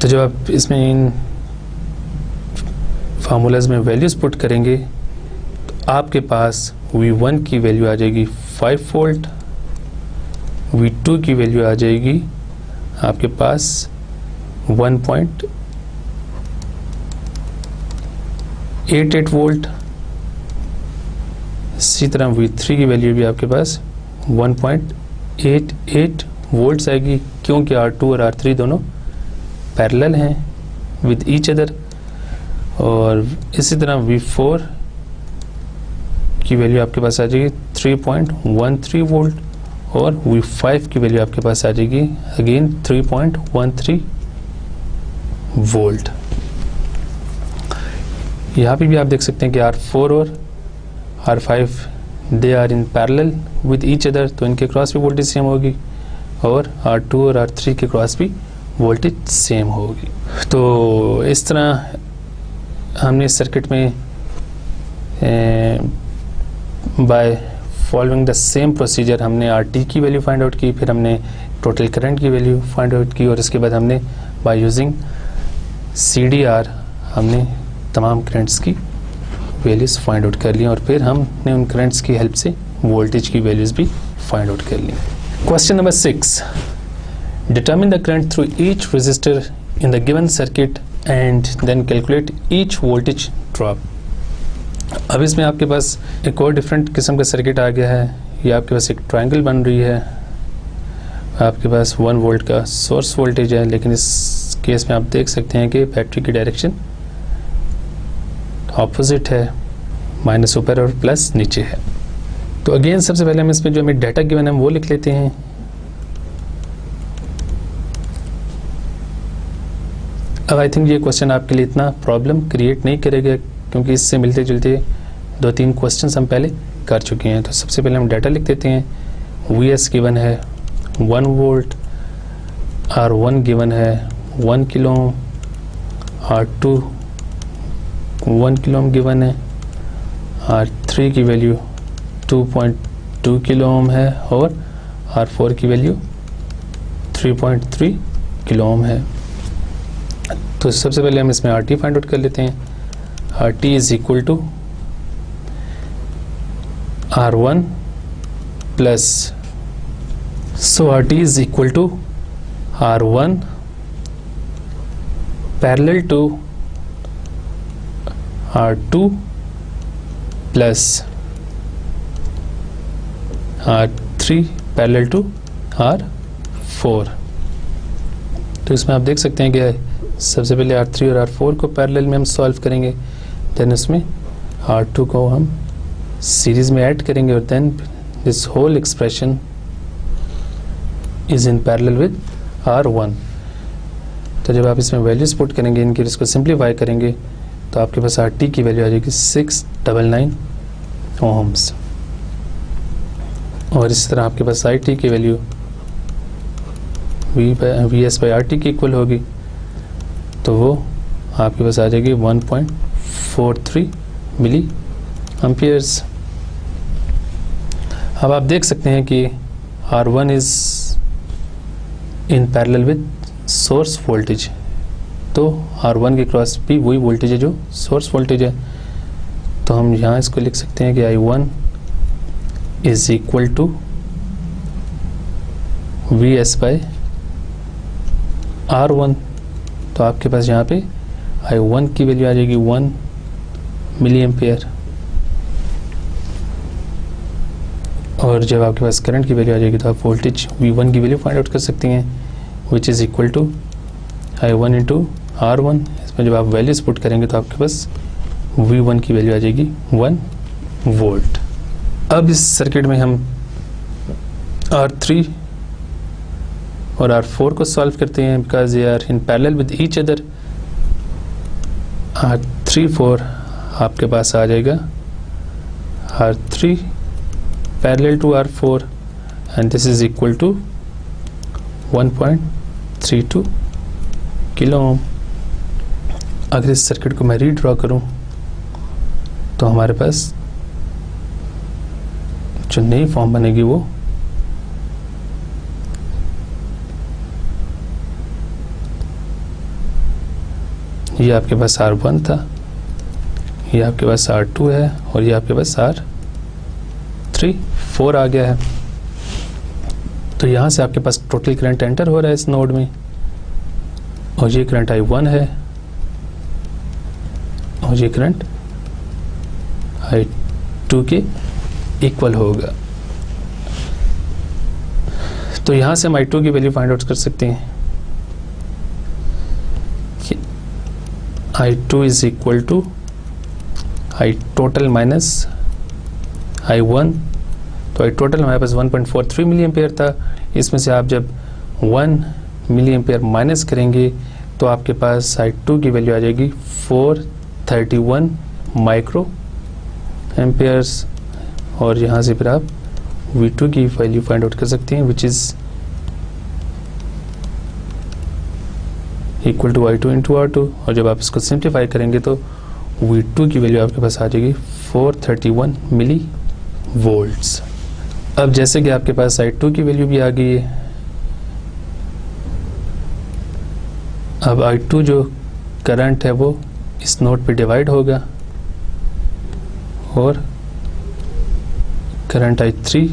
तो जब आप इसमें इन formulas में values put करेंगे तो आपके पास V1 की value आ जाएगी 5 वोल्ट, V2 की वैल्यू आ जाएगी आपके पास 1.88 वोल्ट। इसी तरह V3 की वैल्यू भी आपके पास 1.88 वोल्ट्स आएगी, क्योंकि R2 और R3 दोनों पैरेलल हैं विद ईच अदर। और इसी तरह V4 की वैल्यू आपके पास आ जाएगी 3.13 वोल्ट और V5 की वैल्यू आपके पास आ जाएगी अगेन 3.13 वोल्ट। यहाँ पे भी आप देख सकते हैं कि R4 और R5 they are in parallel with each other, तो इनके क्रॉस भी वोल्टेज सेम होगी और R2 और R3 के क्रॉस भी वोल्टेज सेम होगी। तो इस तरह हमने इस सर्किट में by following the same procedure हमने RT की वैल्यू फाइंड आउट की, फिर हमने टोटल करंट की वैल्यू फाइंड आउट की और इसके बाद हमने बाय यूजिंग CDR हमने तमाम करंट्स की वैल्यूज़ फाइंड आउट कर ली और फिर हमने उन करंट्स की हेल्प से वोल्टेज की वैल्यूज़ भी फाइंड आउट कर ली। Question number 6, determine the current through each resistor in the given circuit and then calculate each voltage drop. अब इसमें आपके पास एक और डिफरेंट किस्म का सर्किट आ गया है। ये आपके पास एक ट्रायंगल बन रही है, आपके पास 1 वोल्ट का सोर्स वोल्टेज है, लेकिन इस केस में आप देख सकते हैं कि बैटरी की डायरेक्शन ऑपोजिट है, माइनस ऊपर और प्लस नीचे है। तो अगेन सबसे पहले हम इसमें जो हमें डाटा गिवन है वो लिख लेते हैं। अब आई थिंक ये क्वेश्चन आपके लिए इतना प्रॉब्लम क्रिएट नहीं करेगा क्योंकि इससे मिलते जुलते 2-3 क्वेश्चन हम पहले कर चुके हैं। तो सबसे पहले हम डाटा लिख देते हैं। Vs गिवन है 1 वोल्ट, R1 गिवन है 1 kilo ohm, R2 1 kilo ohm given है, R3 की वैल्यू 2.2 किलो ओम है और R4 की वैल्यू 3.3 किलो ओम है। तो सबसे पहले हम इसमें RT फाइंड आउट कर लेते हैं। RT is equal to R1 plus, so RT is equal to R1 parallel to R2 plus R3 parallel to R4। तो इसमें आप देख सकते हैं कि सबसे पहले R3 और R4 को पैरेलल में हम सॉल्व करेंगे, देन उसमें R2 को हम सीरीज में ऐड करेंगे और then this whole expression is in parallel with R1। तो जब आप इसमें वैल्यूज पुट करेंगे, इनके इसको सिंप्लीफाई करेंगे तो आपके पास RT की वैल्यू आ जाएगी 699 ओम्स और इस तरह आपके पास IT की वैल्यू Vs बाई RT की इक्वल होगी, तो वो आपके पास आ जाएगी 1.43 मिली एम्पियर्स। अब आप देख सकते हैं कि R1 is in parallel with source voltage, तो R1 के क्रॉस भी वही वोल्टेज है जो सोर्स वोल्टेज है। तो हम यहाँ इसको लिख सकते हैं कि I1 is equal to Vs by R1। तो आपके पास यहाँ पे I1 की वैल्यू आ जाएगी 1 मिली एम्पियर और जब आपके पास करंट की वैल्यू आ जाएगी तो आप वोल्टेज V1 की वैल्यू फाइंड आउट कर सकते हैं, which is equal to I1 into R1। इसमें जब आप वैल्यूज पुट करेंगे तो आपके पास V1 की वैल्यू आ जाएगी 1 वोल्ट। अब इस सर्किट में हम R3 और R4 को सॉल्व करते हैं because they are in parallel with each other. R3 4 आपके पास आ जाएगा R3 parallel to R4 and this is equal to 1.32 kilo ohm. अगर इस सर्किट को मैं रीड्रॉ करूं तो हमारे पास जो नई फॉर्म बनेगी वो ये आपके पास R1 था, ये आपके पास R2 है और ये आपके पास R3 4 आ गया है। तो यहाँ से आपके पास टोटल करंट एंटर हो रहा है इस नोड में और ये करंट I1 है और ये करंट I2 के इक्वल होगा। तो यहाँ से हम I2 की वैल्यू फाइंड आउट कर सकते हैं कि I2 is equal to I total minus I1, तो टोटल हमारे पास 1.43 मिली एम्पेयर था। इसमें से आप जब 1 मिली एम्पेयर माइनस करेंगे तो आपके पास I2 की वैल्यू आ जाएगी 431 माइक्रो एम्पेयर्स, और यहाँ से फिर आप V2 की वैल्यू फाइंड आउट कर सकते हैं, which is equal to I2 into R2, और जब आप इसको सिंप्लीफाई करेंगे तो V2 की वैल्यू आपके पास आ जाएगी 431 मिली वोल्ट्स। अब जैसे कि आपके पास I2 की वैल्यू भी आ गई है, अब I2 जो करंट है वो इस नोड पे डिवाइड होगा और करंट I3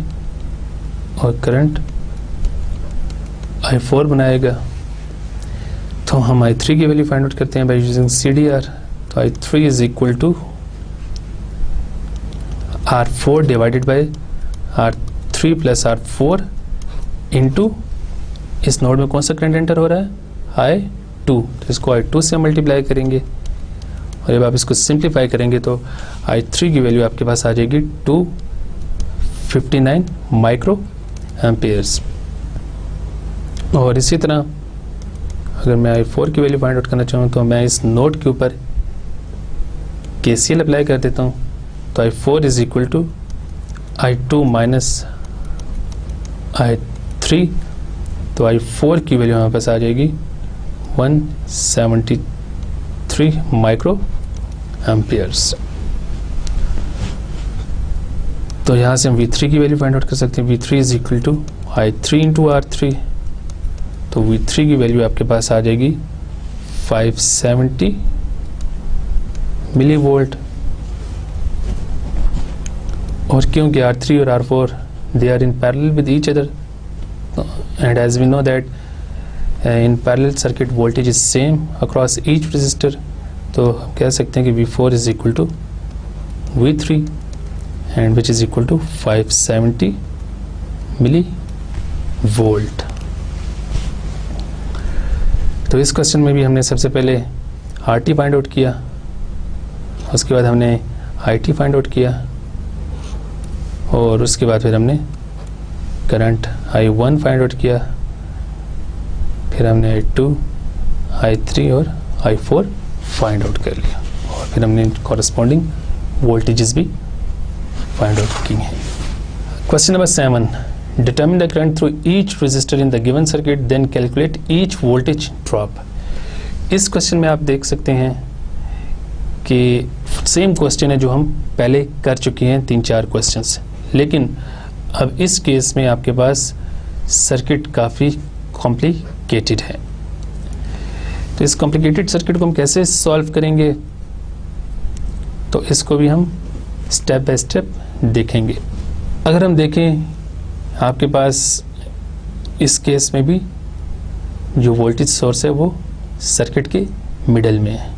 और करंट I4 बनाएगा। तो हम I3 की वैल्यू फाइंड आउट करते हैं बाय यूजिंग CDR। तो I3 is equal to R4 divided by R3 plus R4 into, इस नोड में कौन सा करंट एंटर हो रहा है? I2, तो इसको I2 से मल्टीप्लाई करेंगे, और जब आप इसको सिंप्लीफाई करेंगे तो I3 की वैल्यू आपके पास आ जाएगी 259 माइक्रो एम्पेयर्स। और इसी तरह अगर मैं I4 की वैल्यू फाइंड आउट करना चाहूँ तो मैं इस नोड के ऊपर KCL अप्लाई कर देता हूँ। तो I4 is equal to I2 minus I3, तो I4 की वैल्यू हमारे पास आ जाएगी 173 माइक्रो एम्पियर्स। तो यहाँ से हम V3 की वैल्यू फाइंड आउट कर सकते हैं। V3 is equal to I3 into R3, तो V3 की वैल्यू आपके पास आ जाएगी 570 मिली वोल्ट। और क्योंकि R3 और R4 they are in parallel with each other, and as we know that in parallel circuit voltage is same across each resistor, तो हम कह सकते हैं कि V4 is equal to V3 and which is equal to 570 milli volt. तो इस question में भी हमने सबसे पहले RT फाइंड आउट किया, उसके बाद हमने IT फाइंड आउट किया, और उसके बाद फिर हमने करंट I1 फाइंड आउट किया, फिर हमने I2, I3 और I4 फाइंड आउट कर लिया, और फिर हमने कॉरेस्पॉन्डिंग वोल्टेजेस भी फाइंड आउट की हैं। Question number 7, determine the current through each resistor in the given circuit then calculate each voltage drop. इस क्वेश्चन में आप देख सकते हैं कि सेम क्वेश्चन है जो हम पहले कर चुके हैं 3-4 क्वेश्चंस, लेकिन अब इस केस में आपके पास सर्किट काफ़ी कॉम्प्लिकेटेड है। तो इस कॉम्प्लिकेटेड सर्किट को हम कैसे सॉल्व करेंगे, तो इसको भी हम स्टेप बाय स्टेप देखेंगे। अगर हम देखें, आपके पास इस केस में भी जो वोल्टेज सोर्स है वो सर्किट के मिडल में है।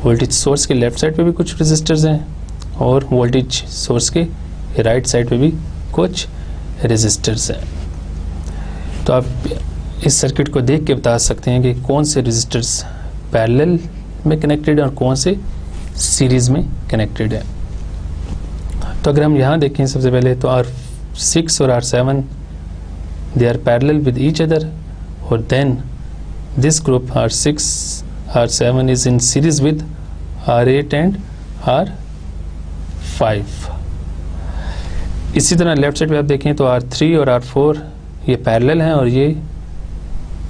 वोल्टेज सोर्स के लेफ्ट साइड पे भी कुछ रेजिस्टर्स हैं, और वोल्टेज सोर्स के राइट साइड पे भी कुछ रेजिस्टर्स हैं। तो आप इस सर्किट को देख के बता सकते हैं कि कौन से रेजिस्टर्स पैरेलल में कनेक्टेड है और कौन से सीरीज में कनेक्टेड है। तो अगर हम यहाँ देखें, सबसे पहले तो R6 और R7 they are parallel with each other, और then this group R6 R7 is in series with R8 and R5। इसी तरह लेफ्ट साइड पे आप देखें तो R3 और R4 ये पैरेलल हैं, और ये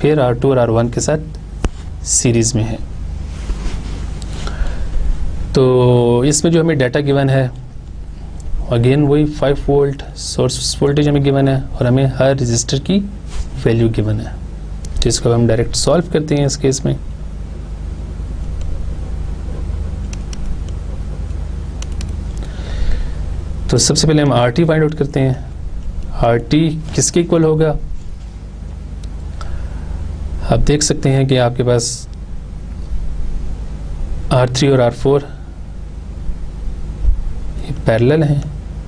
फिर R2 और R1 के साथ सीरीज में है। तो इसमें जो हमें डाटा गिवन है, अगेन वही 5 वोल्ट सोर्स वोल्टेज हमें गिवन है, और हमें हर रजिस्टर की वैल्यू गिवन है, जिसको हम डायरेक्ट सॉल्व करते हैं इस केस में। तो सबसे पहले हम RT फाइंड आउट करते हैं। RT किसके इक्वल होगा, आप देख सकते हैं कि आपके पास R3 और R4 ये पैरेलल हैं,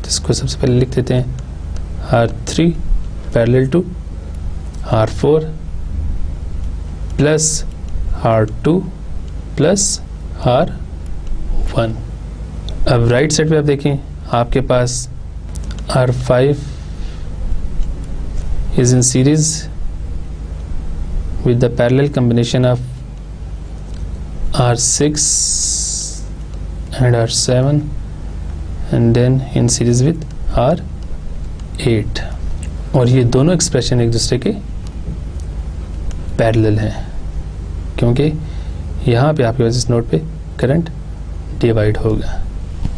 जिसको सबसे पहले लिख देते हैं R3 parallel to R4 plus R2 plus R1। अब राइट साइड पे आप देखें, आपके पास R5 is in series with the parallel combination of R6 and R7 and then in series with R8, और ये दोनों एक्सप्रेशन एक दूसरे के पैरेलल हैं क्योंकि यहाँ पे आपके पास इस नोड पे करंट डिवाइड होगा,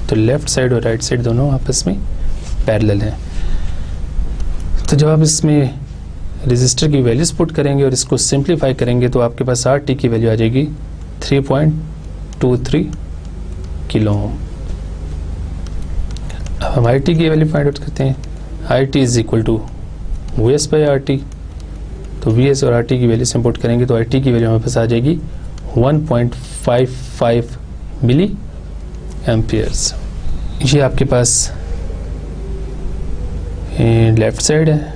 तो लेफ़्ट साइड और राइट साइड दोनों आपस में पैरेलल हैं। तो जब आप इसमें रेजिस्टर की वैल्यूज पुट करेंगे और इसको सिंप्लीफाई करेंगे तो आपके पास आर टी की वैल्यू आ जाएगी 3.23 किलो ओम। अब हम आई टी की वैल्यू फाइंड आउट करते हैं। I T is equal to V S by R T, तो वी एस और आर टी की वैल्यू से पुट करेंगे तो आई टी की वैल्यू हमारे पास आ जाएगी 1.55 मिली एम्पियर्स। ये आपके पास लेफ्ट साइड है,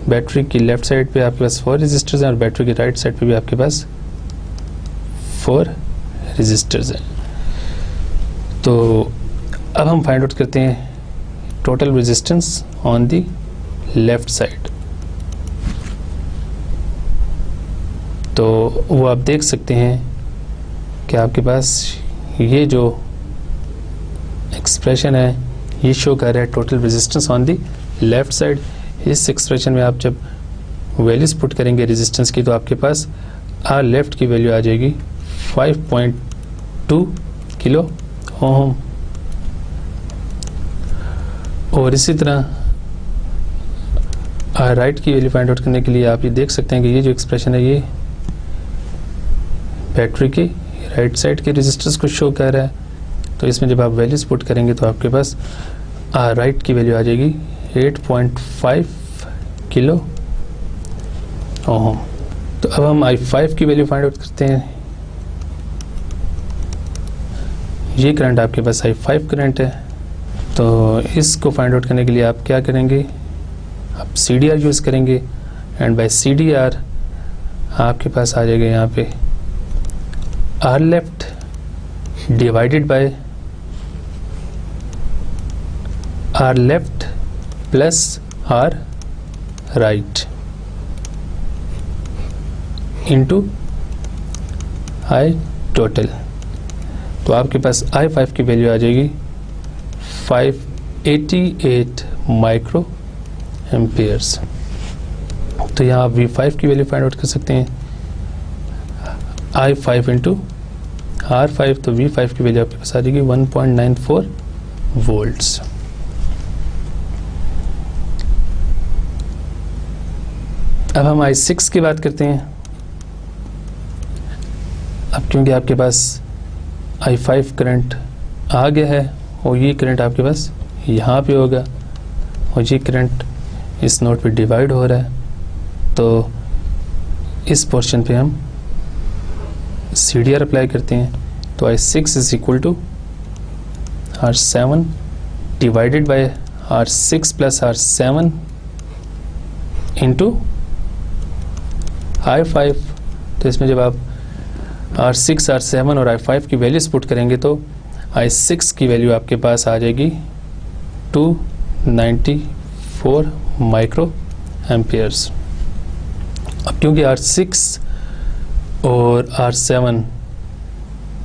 बैटरी की लेफ्ट साइड पे आपके पास 4 रेजिस्टर्स हैं और बैटरी की राइट साइड पे भी आपके पास 4 रेजिस्टर्स हैं। तो अब हम फाइंड आउट करते हैं total resistance on the left side. तो वो आप देख सकते हैं कि आपके पास ये जो एक्सप्रेशन है ये शो कर रहा है total resistance on the left side. इस एक्सप्रेशन में आप जब वैल्यूज पुट करेंगे रेजिस्टेंस की तो आपके पास आर लेफ्ट की वैल्यू आ जाएगी 5.2 किलो ओम, और इसी तरह आर राइट की वैल्यू फाइंड आउट करने के लिए आप ये देख सकते हैं कि ये जो एक्सप्रेशन है ये बैटरी के राइट साइड के रेजिस्टेंस को शो कर रहा है। तो इसमें जब आप वैल्यूज पुट करेंगे तो आपके पास आर राइट की वैल्यू आ जाएगी 8.5 किलो ओम। तो अब हम I5 की वैल्यू फाइंड आउट करते हैं। ये करंट आपके पास I5 करंट है, तो इसको फाइंड आउट करने के लिए आप क्या करेंगे, आप CDR यूज़ करेंगे एंड बाय CDR आपके पास आ जाएगा यहाँ पे R left divided by R left plus R right into I total. तो आपके पास I5 की वैल्यू आ जाएगी 588 माइक्रो एम्पियर्स। तो यहाँ आप V5 की वैल्यू फाइंड आउट कर सकते हैं I5 इंटू R5, तो V5 की वैल्यू आपके पास आ जाएगी 1.94 वोल्ट्स। अब हम I6 की बात करते हैं। अब क्योंकि आपके पास I5 करंट आ गया है और ये करंट आपके पास यहाँ पे होगा और ये करंट इस नोड पे डिवाइड हो रहा है, तो इस पोर्शन पे हम CDR अप्लाई करते हैं। तो I6 is equal to R7 divided by R6 plus R7 into I5। तो इसमें जब आप R6, R7 और I5 की वैल्यूज पुट करेंगे तो I6 की वैल्यू आपके पास आ जाएगी 294 माइक्रो एम्पियर्स। अब क्योंकि R6 और R7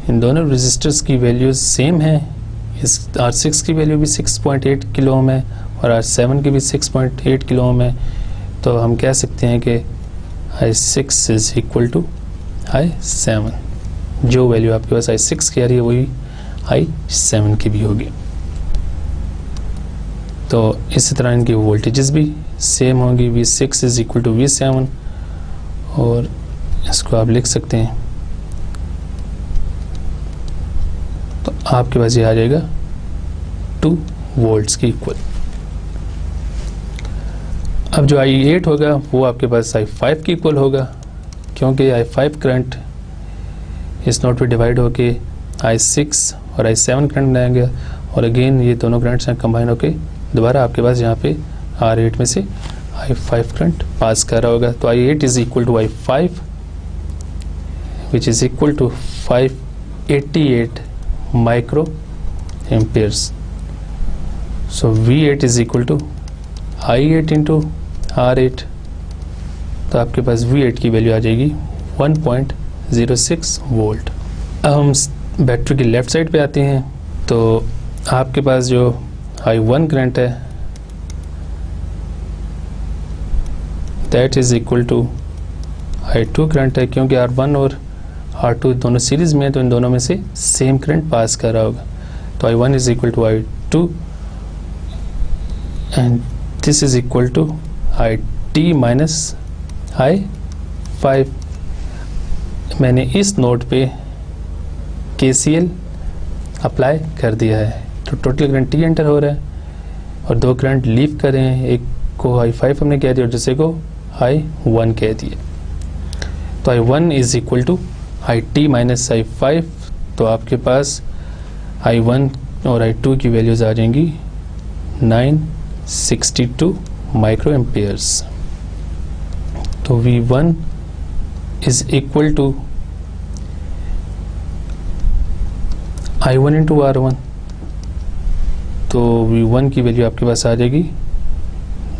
इन दोनों रेजिस्टर्स की वैल्यूज सेम है, इस R6 की वैल्यू भी 6.8 किलो ओम है और R7 की भी 6.8 किलो ओम है, तो हम कह सकते हैं कि I6 is equal to I7। जो वैल्यू आपके पास I6 की आ रही है वही I7 की भी होगी। तो इसी तरह इनकी वोल्टेजेस भी सेम होंगी, V6 is equal to V7, और इसको आप लिख सकते हैं। तो आपके पास ये आ जाएगा 2 वोल्ट्स की इक्वल। अब जो I8 होगा वो आपके पास I5 की इक्वल होगा, क्योंकि I5 करंट इस नोड पे डिवाइड होके I6 और I7 करंट आएंगे और अगेन ये दोनों करंट्स हैं कंबाइन होके दोबारा आपके पास यहाँ पे R8 में से I5 करंट पास कर रहा होगा। तो I8 is equal to I5 which is equal to 588 micro amperes. So V8 is equal to I8 into R8, तो आपके पास V8 की वैल्यू आ जाएगी 1.06 वोल्ट। अब हम बैटरी की लेफ़्ट साइड पे आते हैं, तो आपके पास जो I1 करंट है that is equal to I2 current है, क्योंकि R1 और R2 दोनों सीरीज़ में है तो इन दोनों में से सेम करंट पास कर रहा होगा। तो I1 is equal to I2 and this is equal to IT minus I5। मैंने इस नोड पे KCL अप्लाई कर दिया है, तो टोटल करंट T एंटर हो रहा है और दो करंट लीव कर रहे हैं, एक को I5 हमने कह दिया और दूसरे को I1 कह दिया। तो I1 is equal to IT minus I5, तो आपके पास I1 और I2 की वैल्यूज़ आ जाएंगी 962 माइक्रो एम्पियर्स। तो V1 is equal to I1 into R1, तो V1 की वैल्यू आपके पास आ जाएगी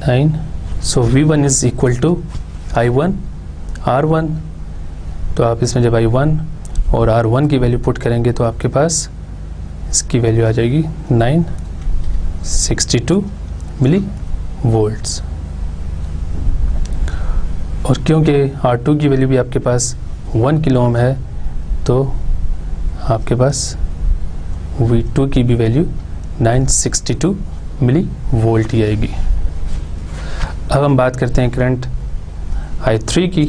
9। सो V1 is equal to I1 R1, तो आप इसमें जब I1 और R1 की वैल्यू पुट करेंगे तो आपके पास इसकी वैल्यू आ जाएगी 962 मिली वोल्ट्स। और क्योंकि R2 की वैल्यू भी आपके पास 1 किलो ओम है, तो आपके पास V2 की भी वैल्यू 962 मिली वोल्ट ही आएगी। अब हम बात करते हैं करंट I3 की,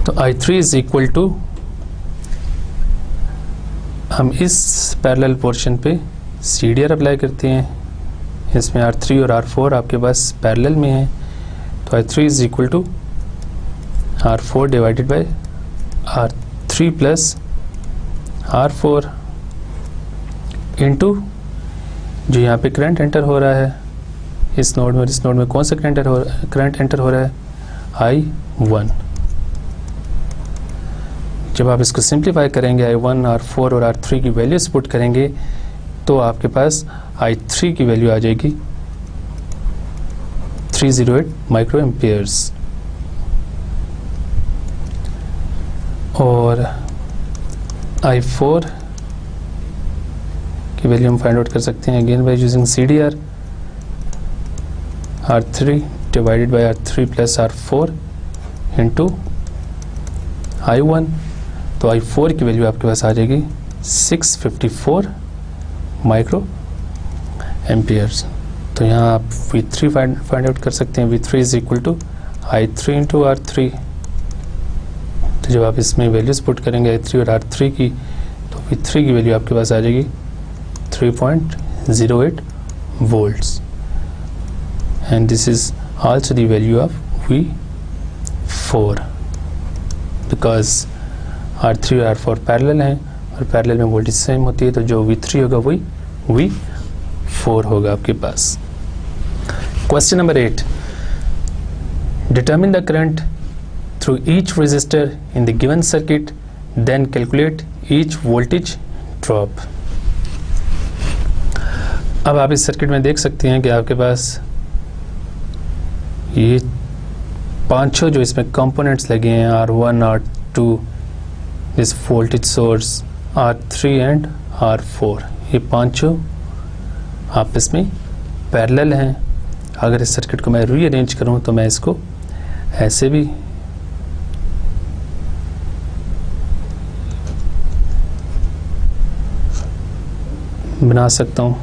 तो I3 इज इक्वल टू, हम इस पैरेलल पोर्शन पे CDR अप्लाई करते हैं, इसमें R3 और R4 आपके पास पैरेलल में है, तो I3 is equal to R4 divided by R3 plus R4 into जो यहाँ पे करंट एंटर हो रहा है इस नोड में, और इस नोड में कौन सा करंट एंटर हो रहा है I1। जब आप इसको सिंप्लीफाई करेंगे I1, R4 और R3 की वैल्यूज पुट करेंगे तो आपके पास I3 की वैल्यू आ जाएगी 308 माइक्रो एम्पियर्स। और I4 की वैल्यू हम फाइंड आउट कर सकते हैं again by using CDR, R3 divided by R3 plus R4 into I1, तो I4 की वैल्यू आपके पास आ जाएगी 654 माइक्रो एम्पियर्स। तो यहाँ आप V3 फाइंड आउट कर सकते हैं, V3 is equal to I3 into R3। तो जब आप इसमें वैल्यूज पुट करेंगे I3 और R3 की, तो V3 की वैल्यू आपके पास आ जाएगी 3.08 volts, and this is also the value of V4 because R3 और R4 पैरेलल हैं और पैरेलल में वोल्टेज सेम होती है, तो जो V3 होगा वही V4 होगा आपके पास। Question number 8, determine the current through each resistor in the given circuit, then calculate each voltage drop। अब आप इस सर्किट में देख सकते हैं कि आपके पास ये पांचों जो इसमें कंपोनेंट्स लगे हैं R1, R2, this voltage source R3 and R4, ये पांचों आपस में पैरेलल हैं। अगर इस सर्किट को मैं रीअरेंज करूं तो मैं इसको ऐसे भी बना सकता हूं।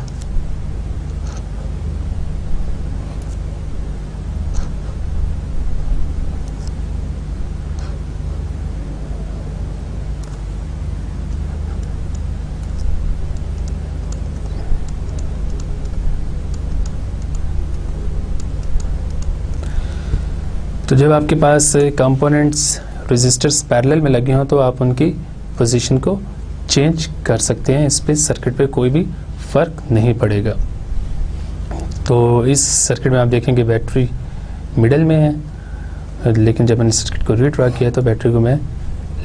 तो जब आपके पास कंपोनेंट्स रेजिस्टर्स पैरेलल में लगे हों तो आप उनकी पोजीशन को चेंज कर सकते हैं, इस पे सर्किट पे कोई भी फ़र्क नहीं पड़ेगा। तो इस सर्किट में आप देखेंगे बैटरी मिडल में है, लेकिन जब मैंने सर्किट को रीड्रा किया तो बैटरी को मैं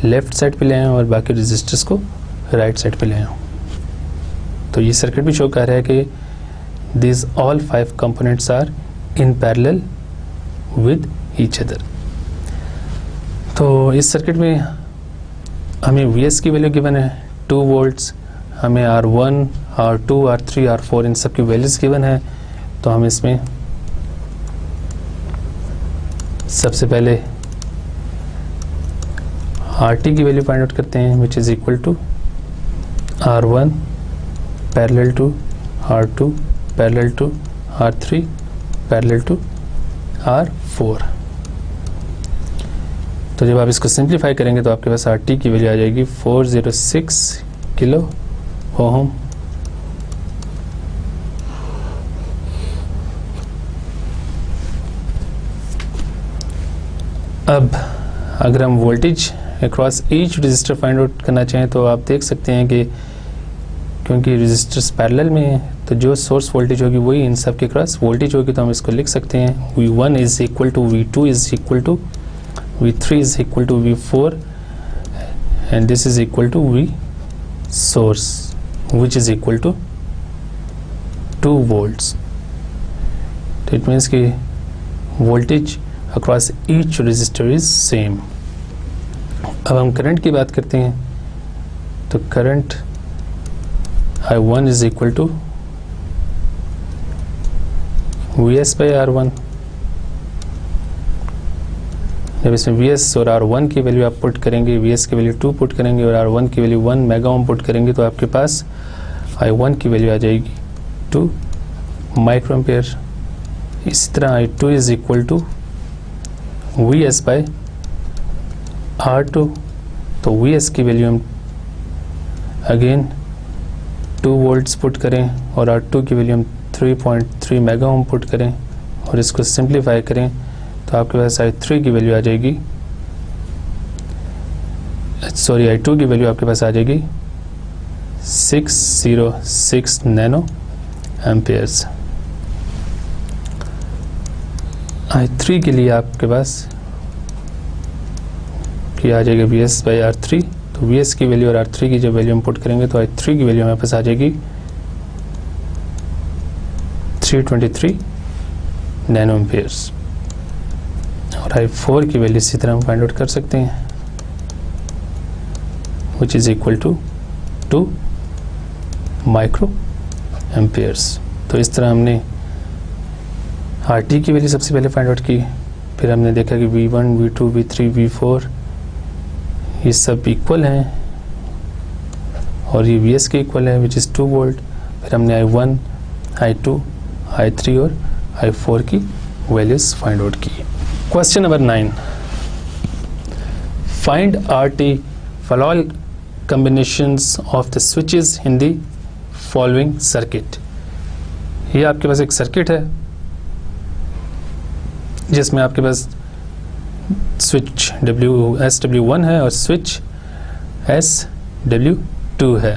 लेफ़्ट साइड पे ले आया हूँ और बाकी रेजिस्टर्स को राइट साइड पे ले आया हूँ। तो ये सर्किट भी शो कर रहा है कि these all 5 components are in parallel with each other. तो इस सर्किट में हमें Vs की वैल्यू गिवन है 2 वोल्ट्स, हमें R1, R2, R3, R4 इन सब की वैल्यूज गिवन है। तो हम इसमें सबसे पहले RT की वैल्यू फाइंड आउट करते हैं, which is equal to R1 parallel to R2 parallel to R3 parallel to R4। तो जब आप इसको सिंप्लीफाई करेंगे तो आपके पास RT की वैल्यू आ जाएगी 406 किलो ओम। अब अगर हम voltage across each resistor find आउट करना चाहें तो आप देख सकते हैं कि क्योंकि रजिस्टर्स पैरेलल में है तो जो सोर्स वोल्टेज होगी वही इन सब के क्रॉस वोल्टेज होगी। तो हम इसको लिख सकते हैं V1 is equal to V2 is equal to V3 is equal to V4 and this is equal to V source which is equal to 2 volts. तो इट मीन्स कि voltage across each resistor is same. अब हम current की बात करते हैं तो current I1 is equal to Vs by R1। जब इसमें Vs और R1 की वैल्यू आप पुट करेंगे, Vs की वैल्यू 2 पुट करेंगे और R1 की वैल्यू 1 मेगा ओम पुट करेंगे तो आपके पास I1 की वैल्यू आ जाएगी 2 माइक्रो एम्पेयर। इसी तरह I2 is equal to Vs by R2। तो Vs की वैल्यू हम अगेन 2 वोल्ट्स पुट करें और R2 की वैल्यू हम 3.3 मेगा ओम पुट करें और इसको सिंप्लीफाई करें तो आपके पास I3 की वैल्यू आ जाएगी, सॉरी I2 की वैल्यू आपके पास आ जाएगी 606 नैनो एम्पेयर्स। I3 के लिए आपके पास की आ जाएगा Vs by R3। तो Vs की वैल्यू और R3 की जब वैल्यू हम पुट करेंगे तो I3 की वैल्यू हमारे पास आ जाएगी 323 नैनो एम्पेयर्स और I4 की वैल्यू इसी तरह हम फाइंड आउट कर सकते हैं which is equal to 2 micro amperes. तो इस तरह हमने RT की वैल्यू सबसे पहले फाइंड आउट की, फिर हमने देखा कि V1, V2, V3, V4 ये सब इक्वल हैं और ये Vs के इक्वल है विच इज़ 2 वोल्ट। फिर हमने I1, I2, I3 और I4 की वैल्यूज फाइंड आउट की। Question number 9, find RT for all combinations of the switches in the following circuit. ये आपके पास एक सर्किट है जिसमें आपके पास स्विच SW1 है और स्विच SW2 है।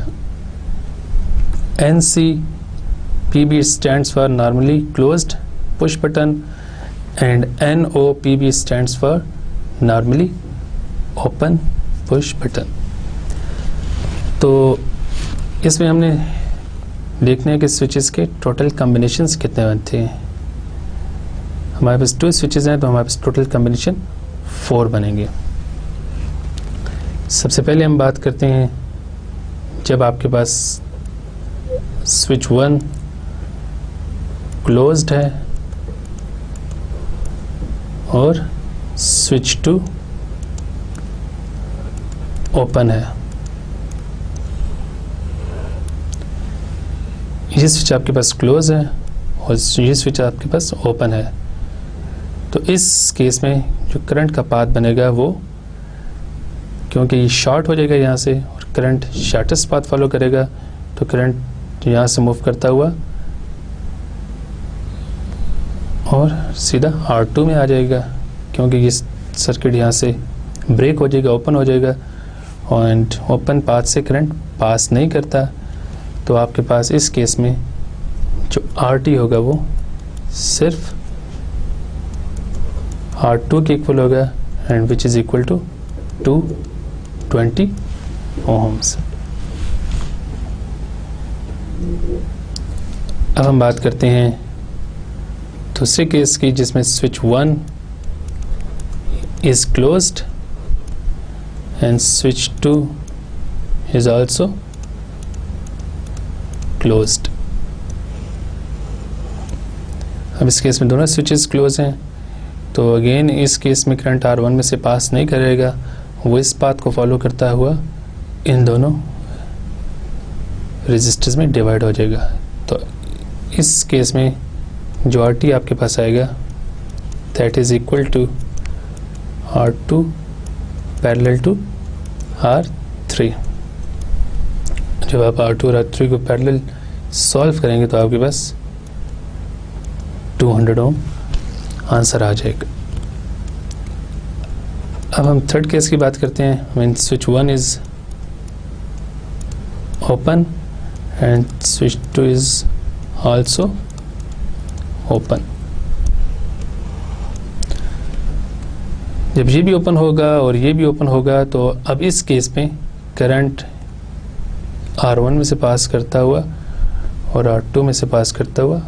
NCPB stands for normally closed push button and NOPB stands for normally open push button। तो इसमें हमने देखना है कि स्विचेस के टोटल कॉम्बिनेशंस कितने बनते हैं। हमारे पास 2 स्विचेस हैं तो हमारे पास टोटल कॉम्बिनेशन 4 बनेंगे। सबसे पहले हम बात करते हैं जब आपके पास स्विच 1 क्लोज्ड है और स्विच 2 ओपन है। ये स्विच आपके पास क्लोज है और ये स्विच आपके पास ओपन है। तो इस केस में जो करंट का पाथ बनेगा वो, क्योंकि ये शॉर्ट हो जाएगा यहाँ से और करंट शॉर्टेस्ट पाथ फॉलो करेगा, तो करंट यहाँ से मूव करता हुआ और सीधा R2 में आ जाएगा, क्योंकि ये सर्किट यहाँ से ब्रेक हो जाएगा, ओपन हो जाएगा और ओपन पाथ से करंट पास नहीं करता। तो आपके पास इस केस में जो RT होगा वो सिर्फ R2 के इक्वल होगा and which is equal to 220 ohms। अब हम बात करते हैं दूसरे केस की, जिसमें switch 1 is closed and switch 2 is also closed. अब इस केस में दोनों स्विचेस क्लोज हैं, तो अगेन इस केस में करंट R1 में से पास नहीं करेगा, वो इस पाथ को फॉलो करता हुआ इन दोनों रेजिस्टर्स में डिवाइड हो जाएगा। तो इस केस में जो RT आपके पास आएगा that is equal to R2 parallel to R3। जब आप R2 और R3 को पैरेलल सॉल्व करेंगे तो आपके पास 200 ओम आंसर आ जाएगा। अब हम थर्ड केस की बात करते हैं, when switch 1 is open and switch 2 is also open. जब ये भी ओपन होगा और ये भी ओपन होगा, तो अब इस केस में करंट R1 में से पास करता हुआ और R2 में से पास करता हुआ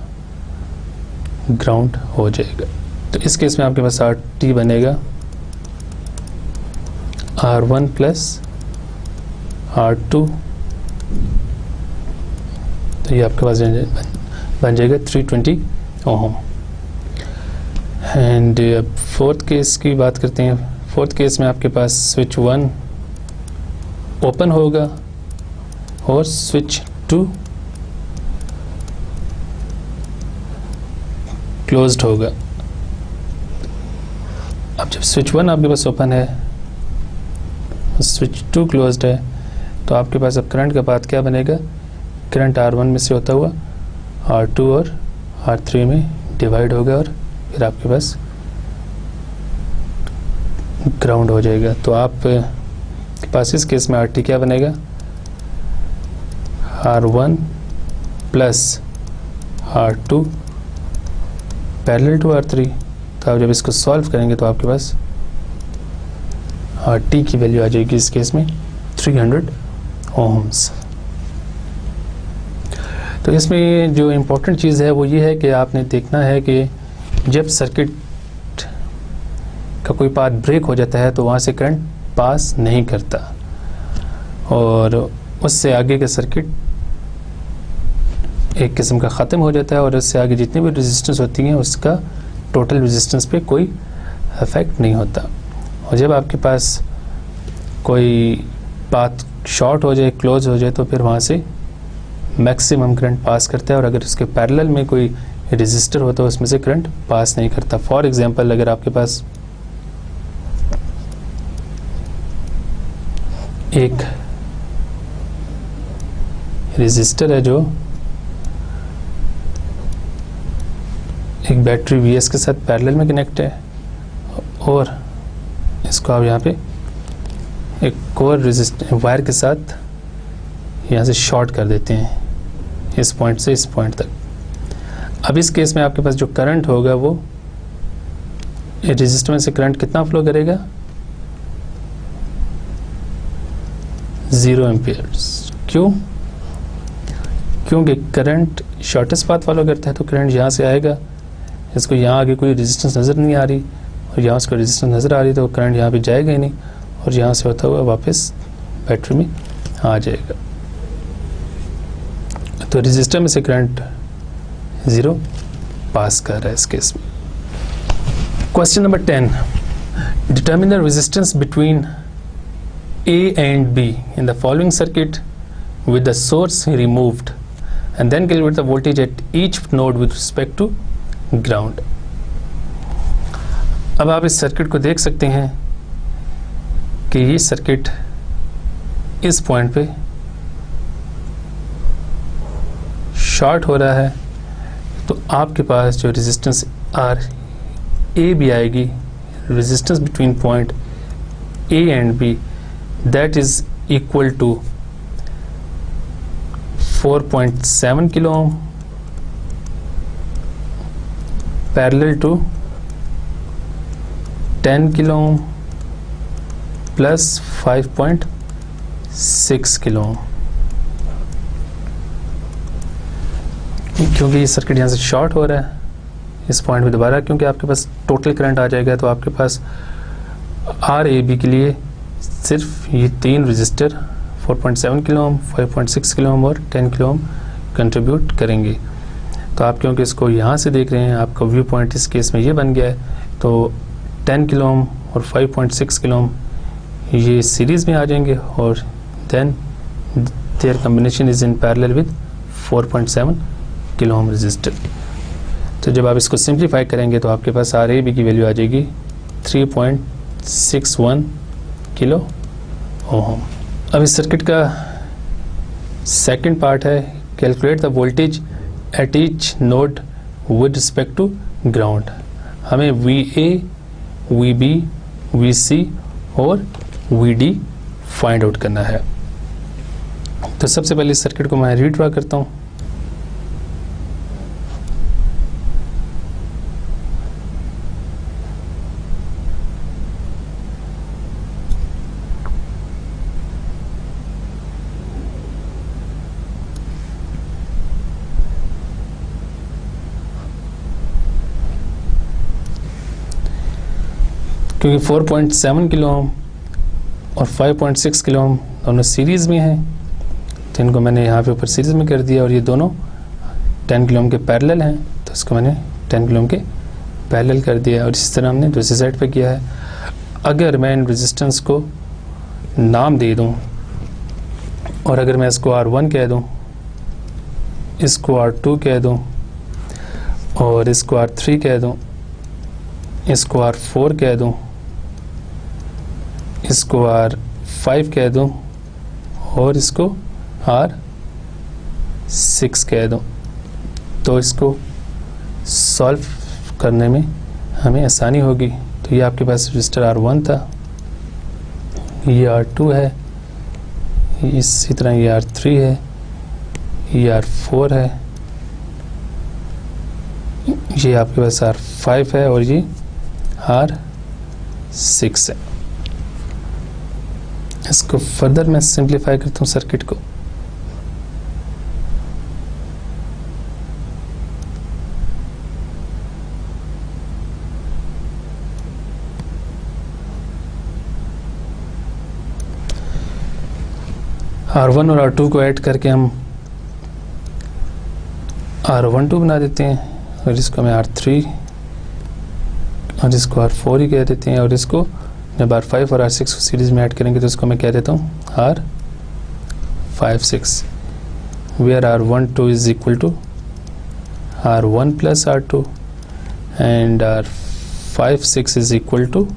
ग्राउंड हो जाएगा। तो इस केस में आपके पास RT बनेगा R1 प्लस R2, तो ये आपके पास बन जाएगा 320 ओम। एंड अब फोर्थ केस की बात करते हैं। फोर्थ केस में आपके पास स्विच 1 ओपन होगा और स्विच 2 क्लोज्ड होगा। अब जब स्विच 1 आपके पास ओपन है, स्विच 2 क्लोज्ड है, तो आपके पास अब करंट का पाथ क्या बनेगा? करंट R1 में से होता हुआ R2 और R3 में डिवाइड होगा और फिर आपके पास ग्राउंड हो जाएगा। तो आप के पास इस केस में RT क्या बनेगा? R1 plus R2 parallel to R3। तो आप जब इसको सॉल्व करेंगे तो आपके पास RT की वैल्यू आ जाएगी इस केस में 300 ओम्स। तो इसमें जो इम्पोर्टेंट चीज़ है वो ये है कि आपने देखना है कि जब सर्किट का कोई पाथ ब्रेक हो जाता है तो वहाँ से करंट पास नहीं करता, और उससे आगे का सर्किट एक किस्म का ख़त्म हो जाता है, और उससे आगे जितनी भी रेजिस्टेंस होती हैं उसका टोटल रेजिस्टेंस पे कोई इफेक्ट नहीं होता। और जब आपके पास कोई पाथ शॉर्ट हो जाए, क्लोज हो जाए, तो फिर वहाँ से मैक्सिमम करंट पास करता है, और अगर उसके पैरेलल में कोई रेजिस्टर हो तो उसमें से करंट पास नहीं करता। फॉर एग्जांपल, अगर आपके पास एक रेजिस्टर है जो एक बैटरी VS के साथ पैरेलल में कनेक्ट है, और इसको आप यहाँ पे एक और रेजिस्टर वायर के साथ यहाँ से शॉर्ट कर देते हैं, इस पॉइंट से इस पॉइंट तक। अब इस केस में आपके पास जो करंट होगा वो रेजिस्टर में से करंट कितना फ्लो करेगा? 0 एम्पियर्स। क्यों? क्योंकि करंट शॉर्टेस्ट पाथ फॉलो करता है, तो करंट यहाँ से आएगा, इसको यहाँ आगे कोई रेजिस्टेंस नज़र नहीं आ रही, और यहाँ उसको रेजिस्टेंस नज़र आ रही, तो करंट यहाँ पे जाएगा ही नहीं, और यहाँ से होता हुआ वापस बैटरी में आ जाएगा। तो रेजिस्टर में से करंट 0 पास कर रहा है इस केस में। Question number 10, determine the resistance between A and B in the following circuit with the source removed, and then calculate the voltage at each node with respect to ground. अब आप इस circuit को देख सकते हैं कि ये सर्किट इस पॉइंट पे शॉर्ट हो रहा है, तो आपके पास जो रेजिस्टेंस आर ए भी आएगी, resistance between point A and B, that is equal to 4.7 kilo ohm parallel to 10 kilo ohm plus 5.6 kilo ohm. क्योंकि ये सर्किट यहाँ से शॉर्ट हो रहा है इस पॉइंट में दोबारा, क्योंकि आपके पास टोटल करंट आ जाएगा, तो आपके पास आर ए बी के लिए सिर्फ ये 3 रजिस्टर 4.7 किलो ओम, 5.6 किलो ओम और 10 किलो ओम कंट्रीब्यूट करेंगे। तो आप क्योंकि इसको यहाँ से देख रहे हैं, आपका व्यू पॉइंट इस केस में ये बन गया है, तो 10 किलो ओम और 5.6 किलो ओम ये सीरीज़ में आ जाएंगे और then their combination is in parallel with 4.7 kilo ohm resistor. तो जब आप इसको सिंप्लीफाई करेंगे तो आपके पास आर ए बी की वैल्यू आ जाएगी 3.61 किलो ओम। अब इस सर्किट का सेकंड पार्ट है calculate the voltage at each node with respect to ground. हमें VA, VB, VC और VD फाइंड आउट करना है। तो सबसे पहले इस सर्किट को मैं रीड्रा करता हूँ। क्योंकि 4.7 किलो ओम और 5.6 किलो ओम दोनों सीरीज़ में हैं, तो इनको मैंने यहाँ पे ऊपर सीरीज़ में कर दिया और ये दोनों 10 किलो ओम के पैरेलल हैं, तो इसको मैंने 10 किलो ओम के पैरेलल कर दिया और इसी तरह हमने दूसरी साइड पे किया है। अगर मैं इन रेजिस्टेंस को नाम दे दूँ और अगर मैं इसको R1 कह दूँ, इसको R2 कह दूँ और इसको R3 कह दूँ, इसको R4 कह दूँ, इसको R5 कह दूँ और इसको R6 कह दूँ, तो इसको सॉल्व करने में हमें आसानी होगी। तो ये आपके पास रजिस्टर R1 था, ये R2 है, इसी तरह ये R3 है, ये R4 है, ये आपके पास R5 है और ये R6 है। इसको फर्दर मैं सिंप्लीफाई करता हूँ सर्किट को। R1 और R2 को ऐड करके हम R12 बना देते हैं और इसको मैं R3 और इसको R4 ही कह देते हैं और इसको जब R5 और R6 को सीरीज़ में ऐड करेंगे तो इसको मैं कह देता हूँ R56, where R12 is equal to R1 plus R2 and R56 is equal to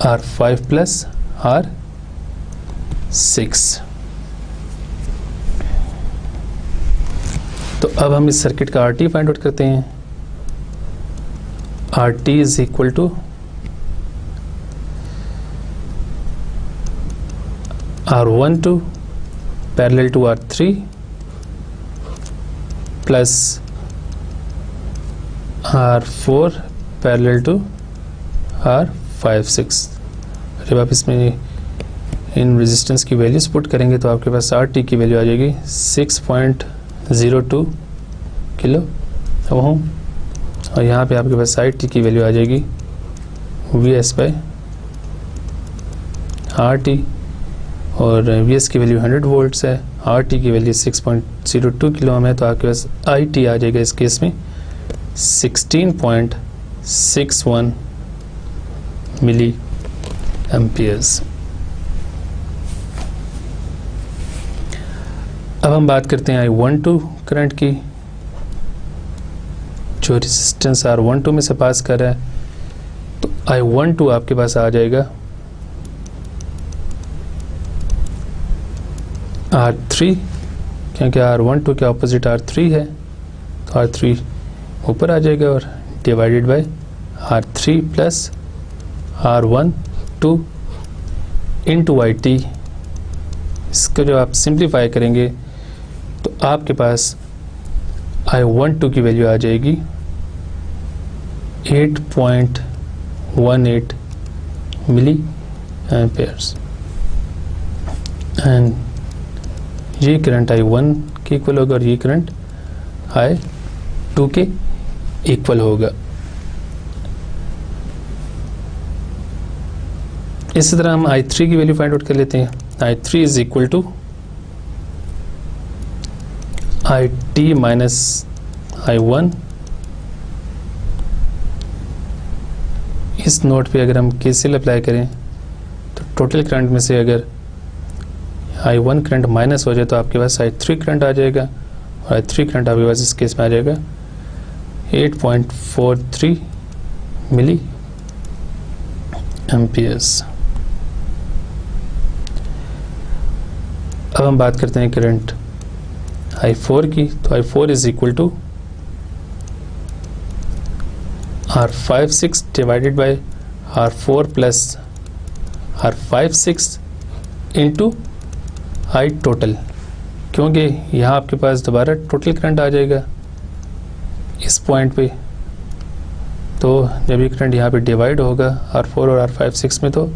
R5 plus R6। तो अब हम इस सर्किट का RT फाइंड आउट करते हैं। RT is equal to R12 parallel to R3 plus R4 parallel to R56। जब आप इसमें इन रेजिस्टेंस की वैल्यूज पुट करेंगे तो आपके पास RT की वैल्यू आ जाएगी 6.02 किलो ओम और यहाँ पे आपके पास IT की वैल्यू आ जाएगी VS बाय RT और VS की वैल्यू 100 वोल्ट्स है, RT की वैल्यू 6.02 किलो ओम है, तो आपके पास IT आ जाएगा इस केस में 16.61 मिली एम्पियर्स। अब हम बात करते हैं I12 करंट की, जो रेजिस्टेंस R12 में से पास कर रहा है। तो I12 आपके पास आ जाएगा R3, क्योंकि R12 के ऑपोजिट R3 है, तो R3 ऊपर आ जाएगा और divided by R3 plus R12 into IT। इसको जब आप सिंप्लीफाई करेंगे तो आपके पास I12 की वैल्यू आ जाएगी 8.18 मिली एम्पेयर्स एंड ये करंट I1 के इक्वल होगा और ये करंट I2 के इक्वल होगा। इसी तरह हम I3 की वैल्यू फाइंड आउट कर लेते हैं। I3 is equal to IT minus I1। इस नोट पे अगर हम KCL अप्लाई करें तो टोटल करंट में से अगर I1 करंट माइनस हो जाए तो आपके पास I3 करंट आ जाएगा, और I3 करंट आपके पास इस केस में आ जाएगा 8.43 मिली एम्पियर्स। अब हम बात करते हैं करंट I4 की। तो I4 is equal to R56 divided by R4 plus R56 into I total, क्योंकि यहाँ आपके पास दोबारा टोटल करंट आ जाएगा इस पॉइंट पे। तो जब ये करंट यहाँ पे डिवाइड होगा R4 और R56 में, तो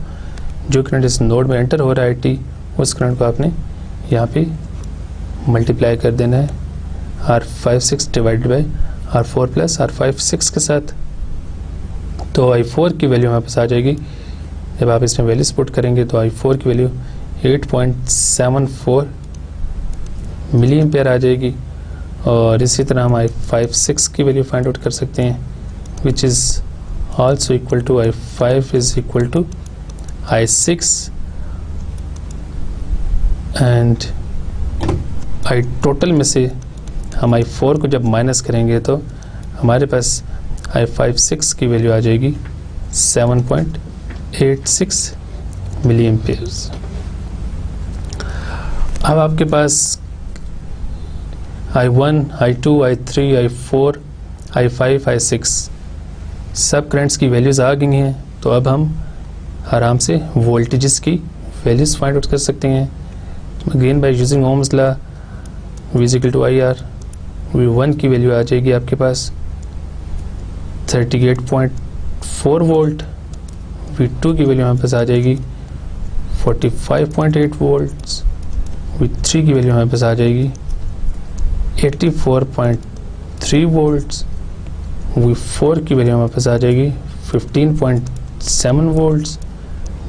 जो करंट इस नोड में एंटर हो रहा है IT, उस करंट को आपने यहाँ पे मल्टीप्लाई कर देना है R56 divided by R4 plus R56 के साथ। तो I4 की वैल्यू हमारे पास आ जाएगी, जब आप इसमें वैल्यूज पुट करेंगे तो I4 की वैल्यू 8.74 मिली एम्पेयर आ जाएगी। और इसी तरह हम I56 की वैल्यू फाइंड आउट कर सकते हैं, which is also equal to I5 is equal to I6 and I total में से हम I4 को जब माइनस करेंगे तो हमारे पास I56 की वैल्यू आ जाएगी 7.86 मिली एम्पियर्स। अब आपके पास I1, I2, I3, I4, I5, I6 सब करंट्स की वैल्यूज़ आ गई हैं। तो अब हम आराम से वोल्टेजेस की वैल्यूज़ फाइंड आउट कर सकते हैं। Again by using Ohm's law, V is equal to IR। V1 की वैल्यू आ जाएगी आपके पास 38.4 वोल्ट। V2 की वैल्यू हमारे पास आ जाएगी 45.8 वोल्ट्स। V3 की वैल्यू हमारे पास आ जाएगी 84.3 वोल्ट्स। V4 की वैल्यू हमारे पास आ जाएगी 15.7 वोल्ट्स।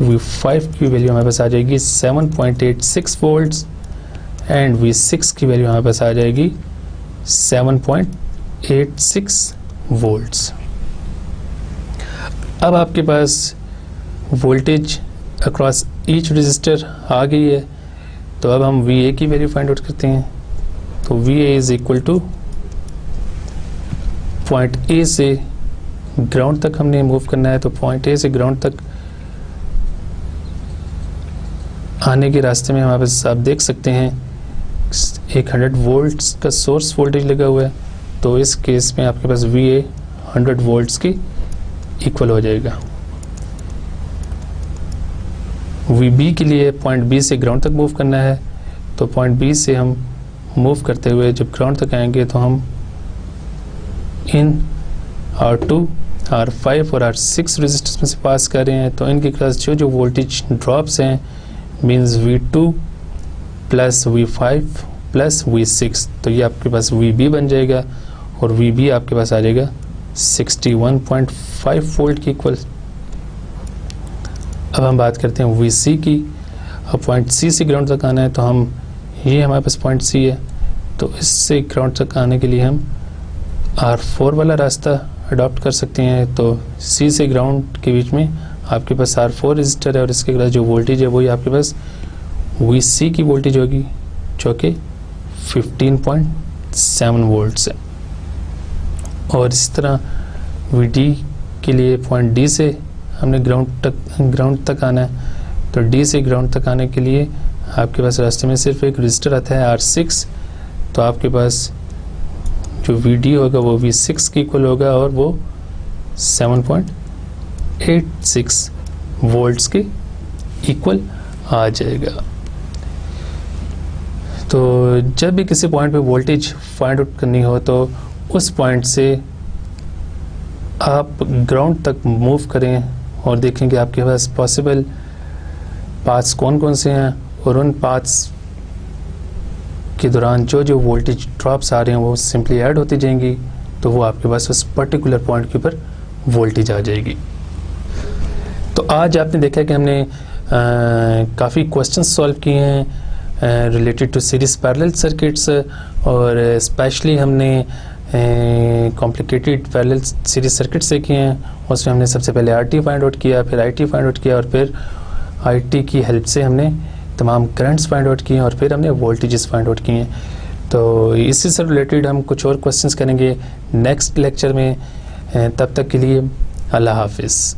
V5 की वैल्यू हमारे पास आ जाएगी 7.86 वोल्ट्स एंड V6 की वैल्यू हमारे पास आ जाएगी 7.86 वोल्ट्स। अब आपके पास वोल्टेज अक्रॉस ईच रजिस्टर आ गई है। तो अब हम VA की वैल्यू फाइंड आउट करते हैं। तो VA is equal two point A से ग्राउंड तक हमने मूव करना है। तो पॉइंट A से ग्राउंड तक आने के रास्ते में हमारे पास आप देख सकते हैं 100 वोल्ट्स का सोर्स वोल्टेज लगा हुआ है। तो इस केस में आपके पास VA 100 वोल्ट्स की इक्वल हो जाएगा। VB के लिए पॉइंट B से ग्राउंड तक मूव करना है। तो पॉइंट B से हम मूव करते हुए जब ग्राउंड तक आएंगे तो हम इन R2, R5 और R6 रेजिस्टर्स में से पास कर रहे हैं। तो इनके पास जो वोल्टेज ड्रॉप्स हैं means V2 plus V5 plus V6, तो ये आपके पास VB बन जाएगा और VB आपके पास आ जाएगा 61.5 वोल्ट की इक्वल। अब हम बात करते हैं VC की। अब पॉइंट C से ग्राउंड तक आना है तो हम ये हमारे पास पॉइंट C है। तो इससे ग्राउंड तक आने के लिए हम R4 वाला रास्ता अडॉप्ट कर सकते हैं। तो C से ग्राउंड के बीच में आपके पास R4 रजिस्टर है और इसके पास जो वोल्टेज है वही आपके पास VC की वोल्टेज होगी, जो कि 15.7 वोल्ट्स है। और इस तरह VD के लिए पॉइंट D से हमने ग्राउंड तक आना है। तो D से ग्राउंड तक आने के लिए आपके पास रास्ते में सिर्फ एक रजिस्टर आता है R6। तो आपके पास जो VD होगा वो V6 की इक्वल होगा और वो 7.86 वोल्ट्स के इक्वल आ जाएगा। तो जब भी किसी पॉइंट पे वोल्टेज फाइंड आउट करनी हो तो उस पॉइंट से आप ग्राउंड तक मूव करें और देखें कि आपके पास पॉसिबल पाथ्स कौन कौन से हैं और उन पाथ्स के दौरान जो जो वोल्टेज ड्रॉप्स आ रहे हैं वो सिंपली ऐड होती जाएंगी, तो वो आपके पास उस पर्टिकुलर पॉइंट के ऊपर वोल्टेज आ जाएगी। तो आज आपने देखा कि हमने काफ़ी क्वेश्चंस सॉल्व किए हैं related to series parallel circuits, और स्पेशली हमने कॉम्प्लिकेटेड पैरेलल सीरीज सर्किट से किए हैं। उसमें हमने सबसे पहले RT फाइंड आउट किया, फिर IT फाइंड आउट किया, और फिर IT की हेल्प से हमने तमाम करंट्स फाइंड आउट किए, और फिर हमने वोल्टेजेस फाइंड आउट किए हैं। तो इसी से रिलेटेड हम कुछ और क्वेश्चंस करेंगे नेक्स्ट लेक्चर में। तब तक के लिए अल्लाह हाफिज़।